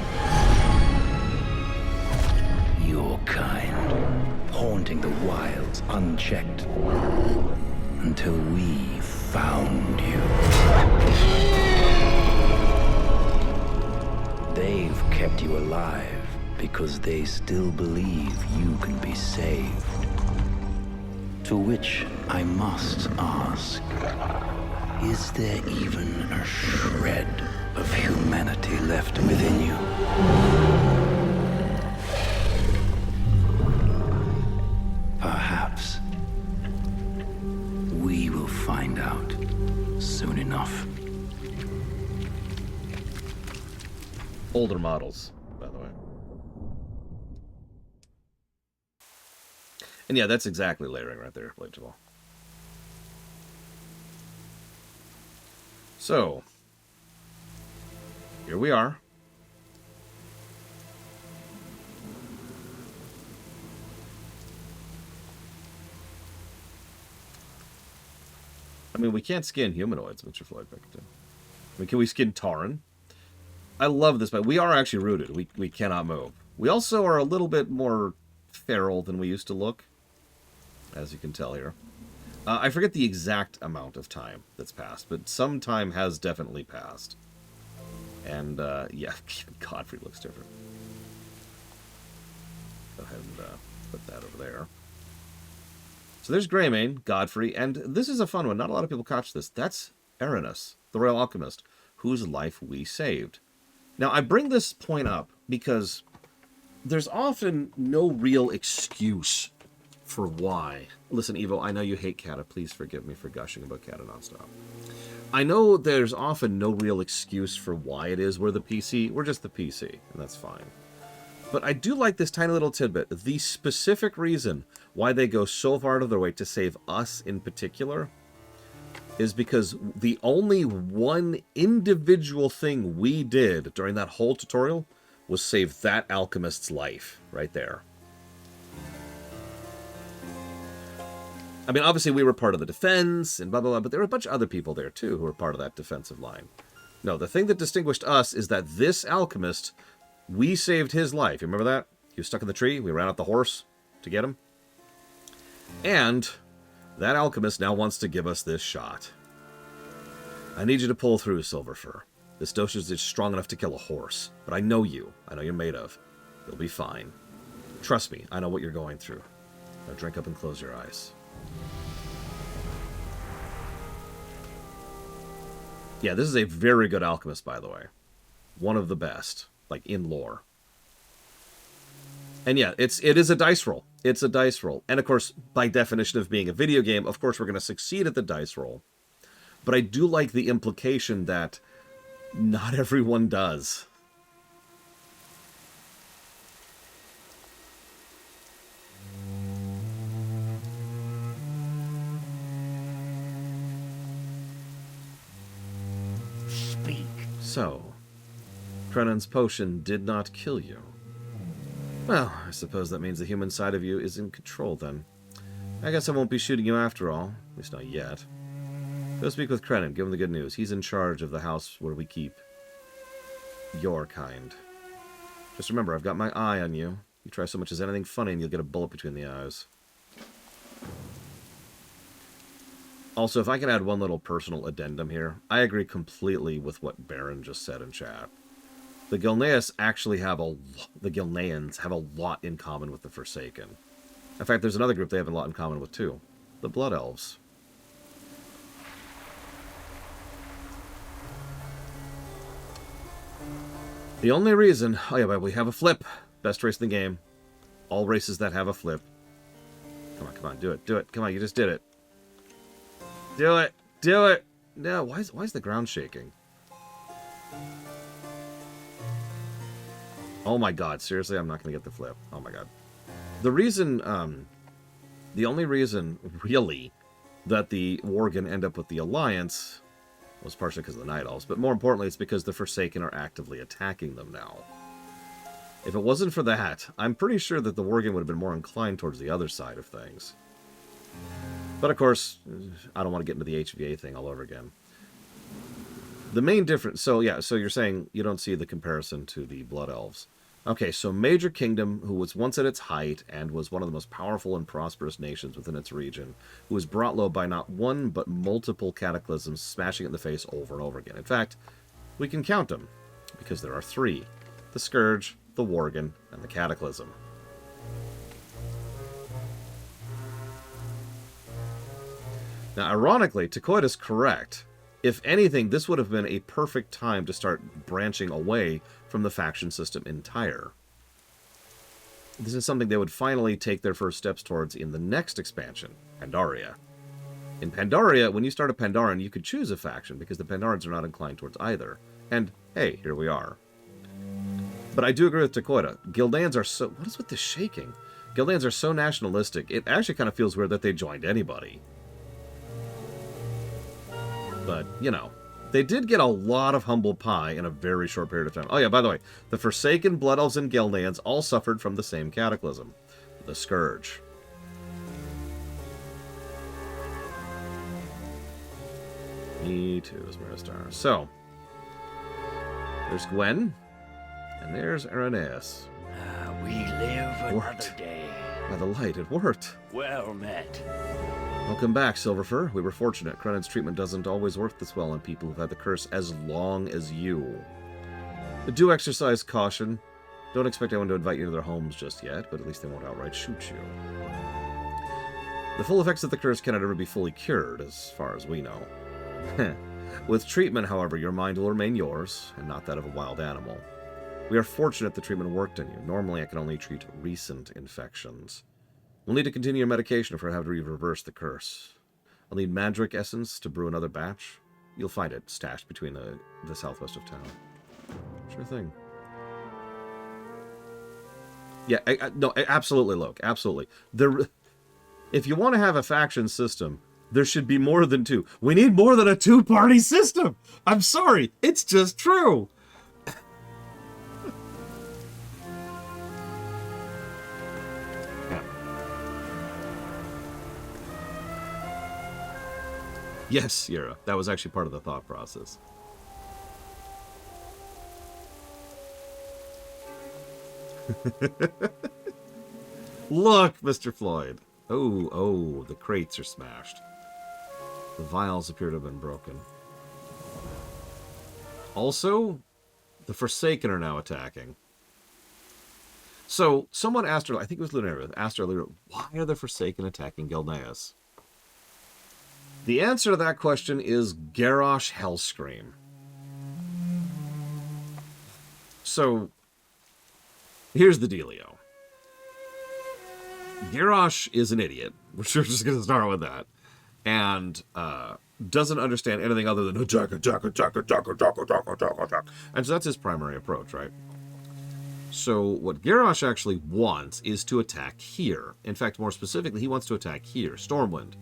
Your kind, haunting the wilds unchecked, until we found you. They've kept you alive because they still believe you can be saved. To which I must ask, is there even a shred of humanity left within you? Perhaps we will find out soon enough. Older models, by the way. And yeah, that's exactly layering right there, Blade Jabal. So, here we are. I mean, we can't skin humanoids, Mr. Floyd Pickerton. I mean, can we skin Tauren? I love this, but we are actually rooted. We cannot move. We also are a little bit more feral than we used to look, as you can tell here. I forget the exact amount of time that's passed, but some time has definitely passed. And, yeah, Godfrey looks different. Go ahead and put that over there. So there's Greymane, Godfrey, and this is a fun one. Not a lot of people catch this. That's Aranis, the Royal Alchemist, whose life we saved. Now, I bring this point up because there's often no real excuse for why. Listen, Evo, I know you hate Cata. Please forgive me for gushing about Cata nonstop. I know there's often no real excuse for why it is we're the PC. We're just the PC, and that's fine. But I do like this tiny little tidbit. The specific reason why they go so far out of their way to save us in particular is because the only one individual thing we did during that whole tutorial was save that alchemist's life right there. I mean, obviously we were part of the defense and blah, blah, blah, but there were a bunch of other people there too who were part of that defensive line. No, the thing that distinguished us is that this alchemist, we saved his life. You remember that? He was stuck in the tree. We ran out the horse to get him. And that alchemist now wants to give us this shot. I need you to pull through, Silverfur. This dosage is strong enough to kill a horse. But I know you. I know you're made of. You'll be fine. Trust me, I know what you're going through. Now drink up and close your eyes. Yeah, this is a very good alchemist, by the way. One of the best, like, in lore. And yeah, it is a dice roll. It's a dice roll. And of course, by definition of being a video game, of course we're going to succeed at the dice roll. But I do like the implication that not everyone does. Speak. So, Crennan's potion did not kill you. Well, I suppose that means the human side of you is in control then. I guess I won't be shooting you after all, at least not yet. Go speak with Crennan, give him the good news. He's in charge of the house where we keep your kind. Just remember, I've got my eye on you. You try so much as anything funny and you'll get a bullet between the eyes. Also, if I can add one little personal addendum here, I agree completely with what Baron just said in chat. The Gilneas actually have the Gilneans have a lot in common with the Forsaken. In fact, there's another group they have a lot in common with too. The Blood Elves. The only reason... Oh yeah, but we have a flip. Best race in the game. All races that have a flip. Come on, do it, do it. Come on, you just did it. Do it, do it. No, why is the ground shaking? Oh my god, seriously, I'm not going to get the flip. Oh my god. The reason, the only reason, really, that the Worgen end up with the Alliance was partially because of the Night Elves, but more importantly, it's because the Forsaken are actively attacking them now. If it wasn't for that, I'm pretty sure that the Worgen would have been more inclined towards the other side of things. But of course, I don't want to get into the HVA thing all over again. The main difference... So yeah, so you're saying you don't see the comparison to the Blood Elves. Okay, so Major Kingdom, who was once at its height and was one of the most powerful and prosperous nations within its region, who was brought low by not one but multiple cataclysms, smashing it in the face over and over again. In fact, we can count them, because there are 3. The Scourge, the Worgen, and the Cataclysm. Now, ironically, Takoid is correct. If anything, this would have been a perfect time to start branching away from the faction system entire. This is something they would finally take their first steps towards in the next expansion, Pandaria. In Pandaria, when you start a Pandaren, you could choose a faction, because the Pandarans are not inclined towards either. And, hey, here we are. But I do agree with Takoida. Gilneans are so... What is with the shaking? Gilneans are so nationalistic, it actually kind of feels weird that they joined anybody. But, you know, they did get a lot of humble pie in a very short period of time. Oh yeah, by the way, the Forsaken, Blood Elves, and Gilneans all suffered from the same cataclysm. The Scourge. Me too, Star. So, There's Gwen. And there's Gilneas. We live another Worked. day. By the light, it worked. Well met. Welcome back, Silverfur. We were fortunate. Crennin's treatment doesn't always work this well on people who've had the curse as long as you. But do exercise caution. Don't expect anyone to invite you to their homes just yet, but at least they won't outright shoot you. The full effects of the curse cannot ever be fully cured, as far as we know. With treatment, however, your mind will remain yours, and not that of a wild animal. We are fortunate the treatment worked on you. Normally, I can only treat recent infections. We'll need to continue your medication if we have to reverse the curse. I'll need Madric Essence to brew another batch. You'll find it stashed between the southwest of town. Sure thing. Yeah, no, absolutely, Loke. Absolutely. If you want to have a faction system, there should be more than two. We need more than a two-party system. I'm sorry. It's just true. Yes, Yera. That was actually part of the thought process. Look, Mr. Floyd. Oh, the crates are smashed. The vials appear to have been broken. Also, the Forsaken are now attacking. So, someone asked her, I think it was Lunaria, asked her earlier, why are the Forsaken attacking Gilneas? The answer to that question is Garrosh Hellscream. So, here's the dealio. Garrosh is an idiot. We're just going to start with that. And doesn't understand anything other than attack. And so that's his primary approach, right? So what Garrosh actually wants is to attack here. In fact, more specifically, he wants to attack here, Stormwind.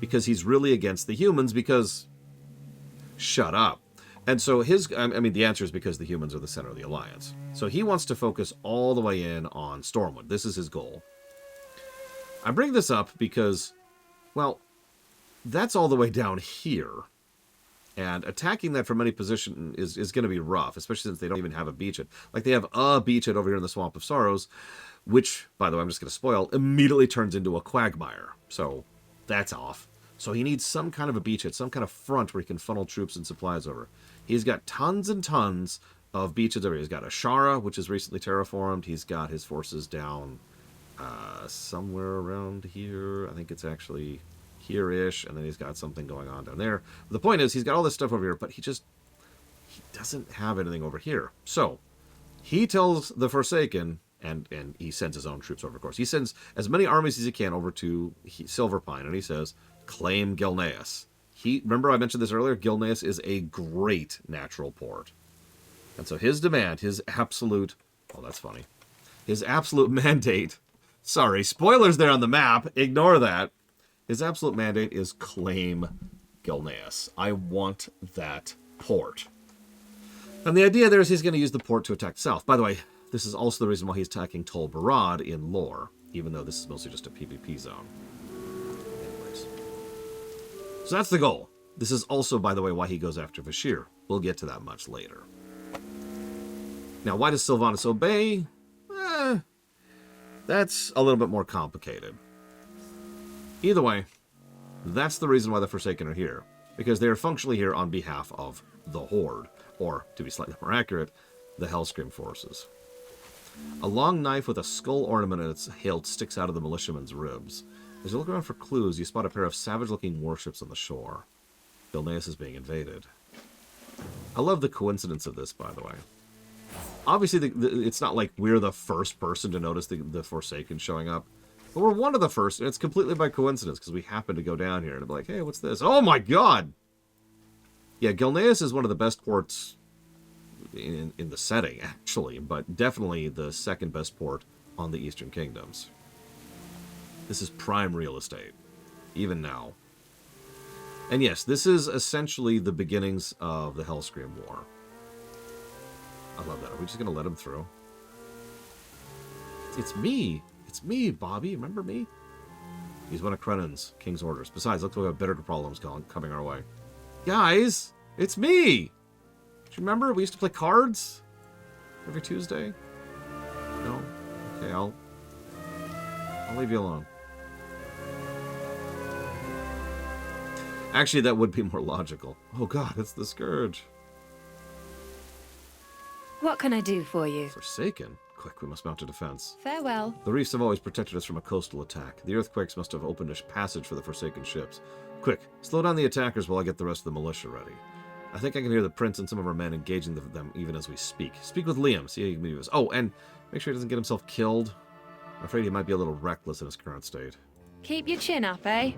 Because he's really against the humans because... Shut up. And so the answer is because the humans are the center of the Alliance. So he wants to focus all the way in on Stormwind. This is his goal. I bring this up because, well, that's all the way down here. And attacking that from any position is going to be rough, especially since they don't even have a beachhead. Like, they have a beachhead over here in the Swamp of Sorrows, which, by the way, I'm just going to spoil, immediately turns into a quagmire. So, that's off. So he needs some kind of a beachhead, some kind of front where he can funnel troops and supplies over. He's got tons and tons of beachheads over here. He's got Ashara, which is recently terraformed. He's got his forces down somewhere around here. I think it's actually here-ish, and then he's got something going on down there. But the point is, he's got all this stuff over here, but he doesn't have anything over here. So, he tells the Forsaken, and he sends his own troops over, of course. He sends as many armies as he can over to Silverpine, and he says, claim Gilneas. Remember I mentioned this earlier? Gilneas is a great natural port. And so his demand, his absolute... Oh, that's funny. His absolute mandate... Sorry, spoilers there on the map. Ignore that. His absolute mandate is claim Gilneas. I want that port. And the idea there is he's going to use the port to attack south. By the way, this is also the reason why he's attacking Tol Barad in lore, even though this is mostly just a PvP zone. Anyways. So that's the goal. This is also, by the way, why he goes after Vashir. We'll get to that much later. Now, why does Sylvanas obey? That's a little bit more complicated. Either way, that's the reason why the Forsaken are here. Because they are functionally here on behalf of the Horde. Or, to be slightly more accurate, the Hellscream forces. A long knife with a skull ornament in its hilt sticks out of the militiaman's ribs. As you look around for clues, you spot a pair of savage-looking warships on the shore. Gilneas is being invaded. I love the coincidence of this, by the way. Obviously, it's not like we're the first person to notice the Forsaken showing up. But we're one of the first, and it's completely by coincidence, because we happen to go down here and be like, hey, what's this? Oh my god! Yeah, Gilneas is one of the best ports in the setting, actually, but definitely the second best port on the Eastern Kingdoms. This is prime real estate, even now. And yes, this is essentially the beginnings of the Hellscream War. I love that. Are we just going to let him through? It's me. It's me, Bobby. Remember me? He's one of Crennin's King's orders. Besides, looks like we have better problems coming our way. Guys, it's me! you remember? We used to play cards every Tuesday. No? Okay, I'll leave you alone. Actually, that would be more logical. Oh god, it's the Scourge. What can I do for you? Forsaken? Quick, we must mount a defense. Farewell. The reefs have always protected us from a coastal attack. The earthquakes must have opened a passage for the Forsaken ships. Quick, slow down the attackers while I get the rest of the militia ready. I think I can hear the prince and some of our men engaging them even as we speak. Speak with Liam, see how you can move us. Oh, and make sure he doesn't get himself killed. I'm afraid he might be a little reckless in his current state. Keep your chin up, eh?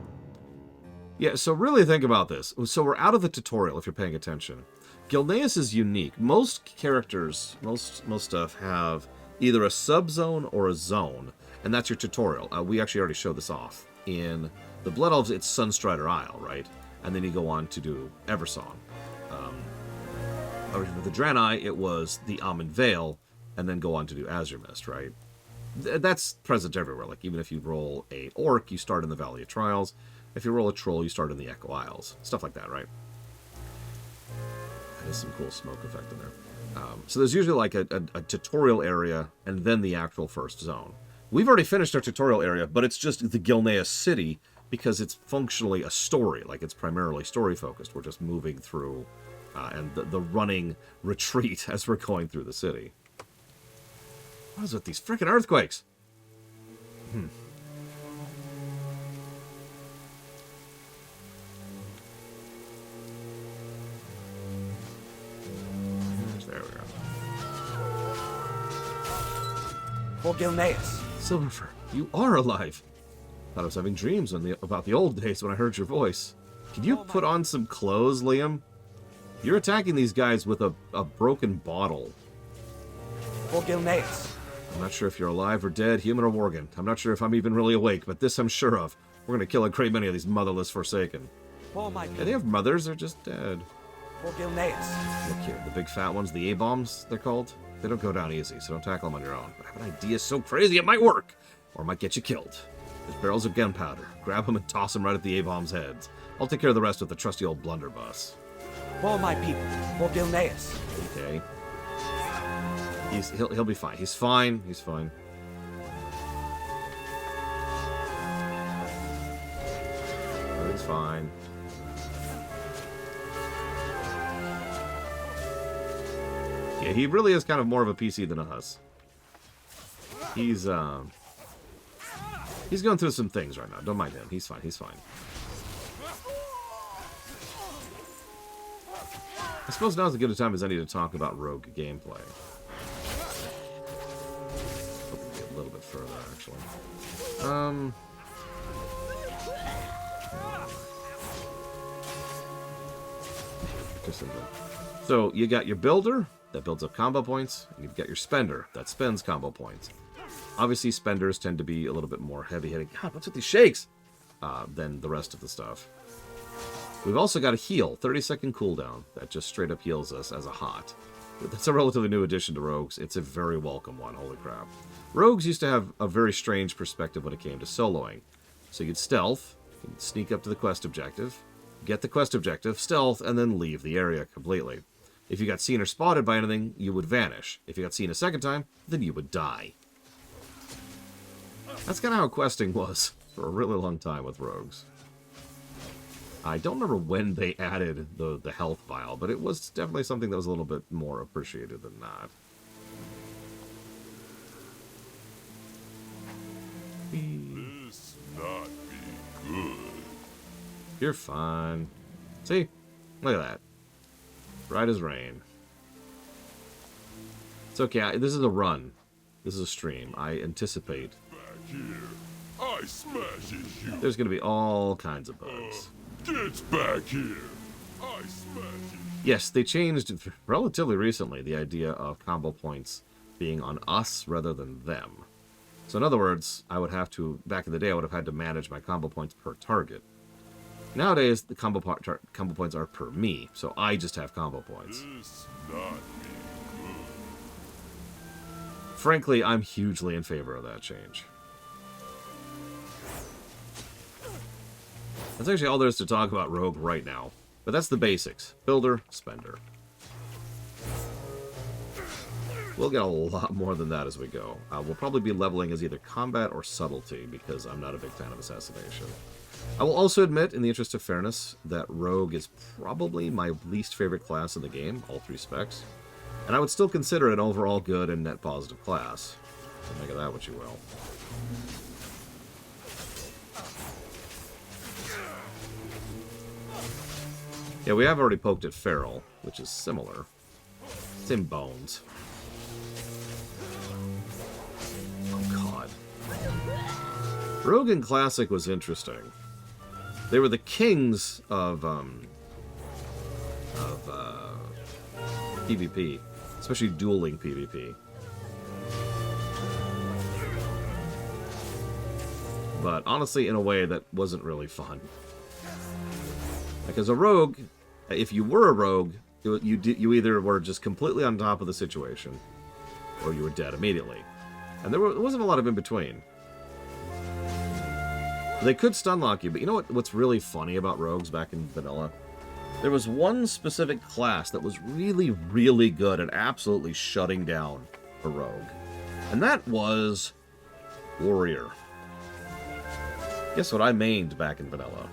Yeah, so really think about this. So we're out of the tutorial, if you're paying attention. Gilneas is unique. Most characters, most stuff have either a sub-zone or a zone, and that's your tutorial. We actually already showed this off. In the Blood Elves, it's Sunstrider Isle, right? And then you go on to do Eversong. With the Draenei, it was the Amon Vale, and then go on to do Azure Mist, right? That's present everywhere. Like, even if you roll a Orc, you start in the Valley of Trials. If you roll a Troll, you start in the Echo Isles. Stuff like that, right? There's some cool smoke effect in there. So there's usually like a tutorial area and then the actual first zone. We've already finished our tutorial area, but it's just the Gilneas city because it's functionally a story. Like, it's primarily story focused. We're just moving through and the running retreat as we're going through the city. What is with these freaking earthquakes? There we go. For Gilneas. Silverfur, you are alive. Thought I was having dreams about the old days when I heard your voice. Can you put on some clothes, Liam? You're attacking these guys with a broken bottle. For Gilneas. I'm not sure if you're alive or dead, human or Worgen. I'm not sure if I'm even really awake, but this I'm sure of. We're gonna kill a great many of these motherless Forsaken. For my Yeah, they have mothers, they're just dead. For Gilneas. Look here, the big fat ones, the A-bombs, they're called. They don't go down easy, so don't tackle them on your own. But I have an idea so crazy it might work, or it might get you killed. There's barrels of gunpowder. Grab them and toss them right at the A-bombs' heads. I'll take care of the rest with the trusty old blunderbuss. For my people. For Gilneas. Okay. He'll be fine. He's fine. He's fine. Everything's fine. Yeah, he really is kind of more of a PC than a Huss. He's going through some things right now. Don't mind him. He's fine. He's fine. I suppose now's as good a time as any to talk about rogue gameplay. Hoping to get a little bit further, actually. So you got your builder that builds up combo points, and you've got your spender that spends combo points. Obviously, spenders tend to be a little bit more heavy-hitting. God, what's with these shakes? Than the rest of the stuff. We've also got a heal, 30-second cooldown, that just straight up heals us as a hot. That's a relatively new addition to rogues. It's a very welcome one, holy crap. Rogues used to have a very strange perspective when it came to soloing. So you'd stealth, you'd sneak up to the quest objective, get the quest objective, stealth, and then leave the area completely. If you got seen or spotted by anything, you would vanish. If you got seen a second time, then you would die. That's kind of how questing was for a really long time with rogues. I don't remember when they added the health vial, but it was definitely something that was a little bit more appreciated than not. This not be good. You're fine. See? Look at that. Right as rain. It's okay. This is a run. This is a stream. I anticipate. Back here. I smashes you. There's going to be all kinds of bugs. Get back here. I smashes. Yes, they changed relatively recently the idea of combo points being on us rather than them. So in other words, I would have to, back in the day, I would have had to manage my combo points per target. Nowadays, the combo points are per me, so I just have combo points. This not be good. Frankly, I'm hugely in favor of that change. That's actually all there is to talk about Rogue right now. But that's the basics. Builder, spender. We'll get a lot more than that as we go. We'll probably be leveling as either combat or subtlety, because I'm not a big fan of assassination. I will also admit, in the interest of fairness, that Rogue is probably my least favorite class in the game, all 3 specs. And I would still consider it an overall good and net positive class. So make of that what you will. Yeah, we have already poked at Feral, which is similar. Same bones. Oh, God. Rogue in Classic was interesting. They were the kings of PvP, especially dueling PvP. But honestly, in a way that wasn't really fun. Like, as a rogue, if you were a rogue, you either were just completely on top of the situation, or you were dead immediately. And there wasn't a lot of in between. They could stun lock you, but you know what's really funny about rogues back in vanilla? There was one specific class that was really, really good at absolutely shutting down a rogue. And that was Warrior. Guess what I mained back in vanilla?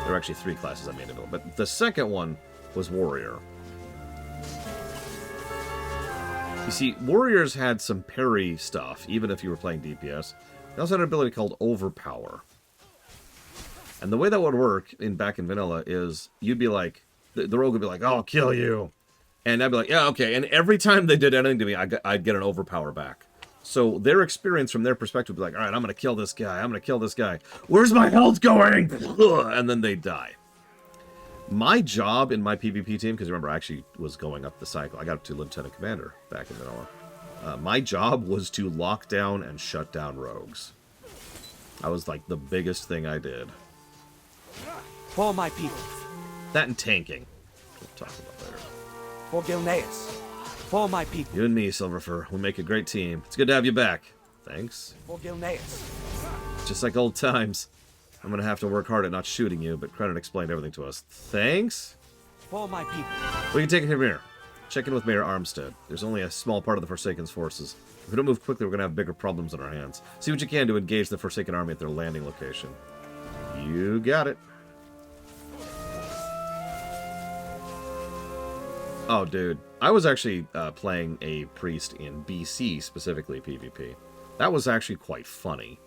There were actually 3 classes I mained in vanilla, but the second one was Warrior. You see, Warriors had some parry stuff, even if you were playing DPS. They also had an ability called Overpower. And the way that would work back in vanilla is you'd be like, the rogue would be like, "Oh, I'll kill you." And I'd be like, "Yeah, okay." And every time they did anything to me, I'd get an Overpower back. So their experience from their perspective would be like, "All right, I'm going to kill this guy. I'm going to kill this guy. Where's my health going?" And then they'd die. My job in my PvP team, because remember, I actually was going up the cycle. I got up to Lieutenant Commander back in vanilla. My job was to lock down and shut down rogues. That was like the biggest thing I did. For my people. That and tanking. We'll talk about later. For Gilneas. For my people. You and me, Silverfur. We'll make a great team. It's good to have you back. Thanks. For Gilneas. Just like old times. I'm going to have to work hard at not shooting you, but Credit explained everything to us. Thanks. For my people. We can take it from here. Check in with Mayor Armstead. There's only a small part of the Forsaken's forces. If we don't move quickly, we're going to have bigger problems on our hands. See what you can to engage the Forsaken army at their landing location. You got it. Oh, dude. I was actually playing a priest in BC, specifically PvP. That was actually quite funny.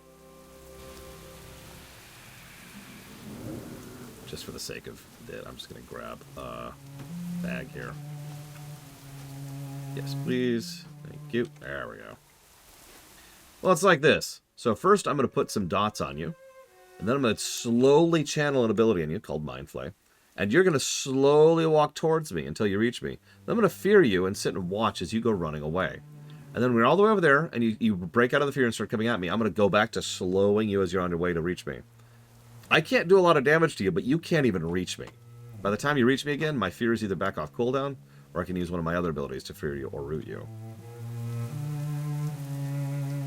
Just for the sake of it, I'm just going to grab a bag here. Yes, please. Thank you. There we go. Well, it's like this. So first, I'm going to put some dots on you. And then I'm going to slowly channel an ability on you called Mind Flay. And you're going to slowly walk towards me until you reach me. Then I'm going to fear you and sit and watch as you go running away. And then when you're all the way over there, and you break out of the fear and start coming at me, I'm going to go back to slowing you as you're on your way to reach me. I can't do a lot of damage to you, but you can't even reach me. By the time you reach me again, my fear is either back off cooldown, or I can use one of my other abilities to fear you or root you.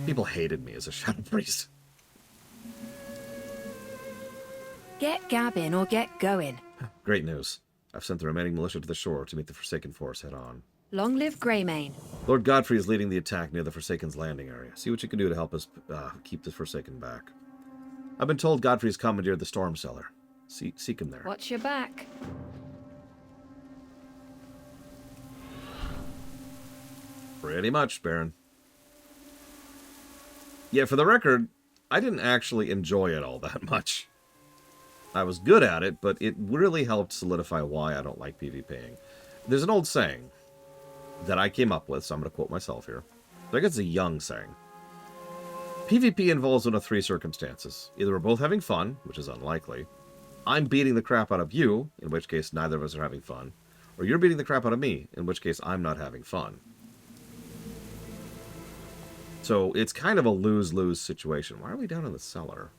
People hated me as a Shadow Priest. Get gabbing or get going. Great news. I've sent the remaining militia to the shore to meet the Forsaken force head-on. Long live Greymane. Lord Godfrey is leading the attack near the Forsaken's landing area. See what you can do to help us keep the Forsaken back. I've been told Godfrey's commandeered the Storm Cellar. Seek him there. Watch your back. Pretty much, Baron. Yeah, for the record, I didn't actually enjoy it all that much. I was good at it, but it really helped solidify why I don't like PvPing. There's an old saying that I came up with, so I'm going to quote myself here. I think it's a Young saying. PvP involves one of 3 circumstances. Either we're both having fun, which is unlikely, I'm beating the crap out of you, in which case neither of us are having fun, or you're beating the crap out of me, in which case I'm not having fun. So it's kind of a lose-lose situation. Why are we down in the cellar?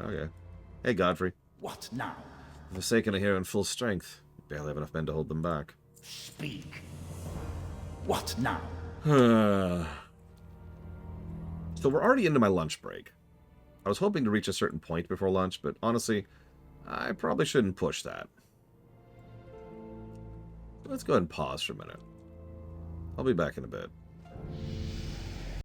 Okay. Hey, Godfrey. What now? The Forsaken are here in full strength. Barely have enough men to hold them back. Speak. What now? So we're already into my lunch break. I was hoping to reach a certain point before lunch, but honestly, I probably shouldn't push that. Let's go ahead and pause for a minute. I'll be back in a bit.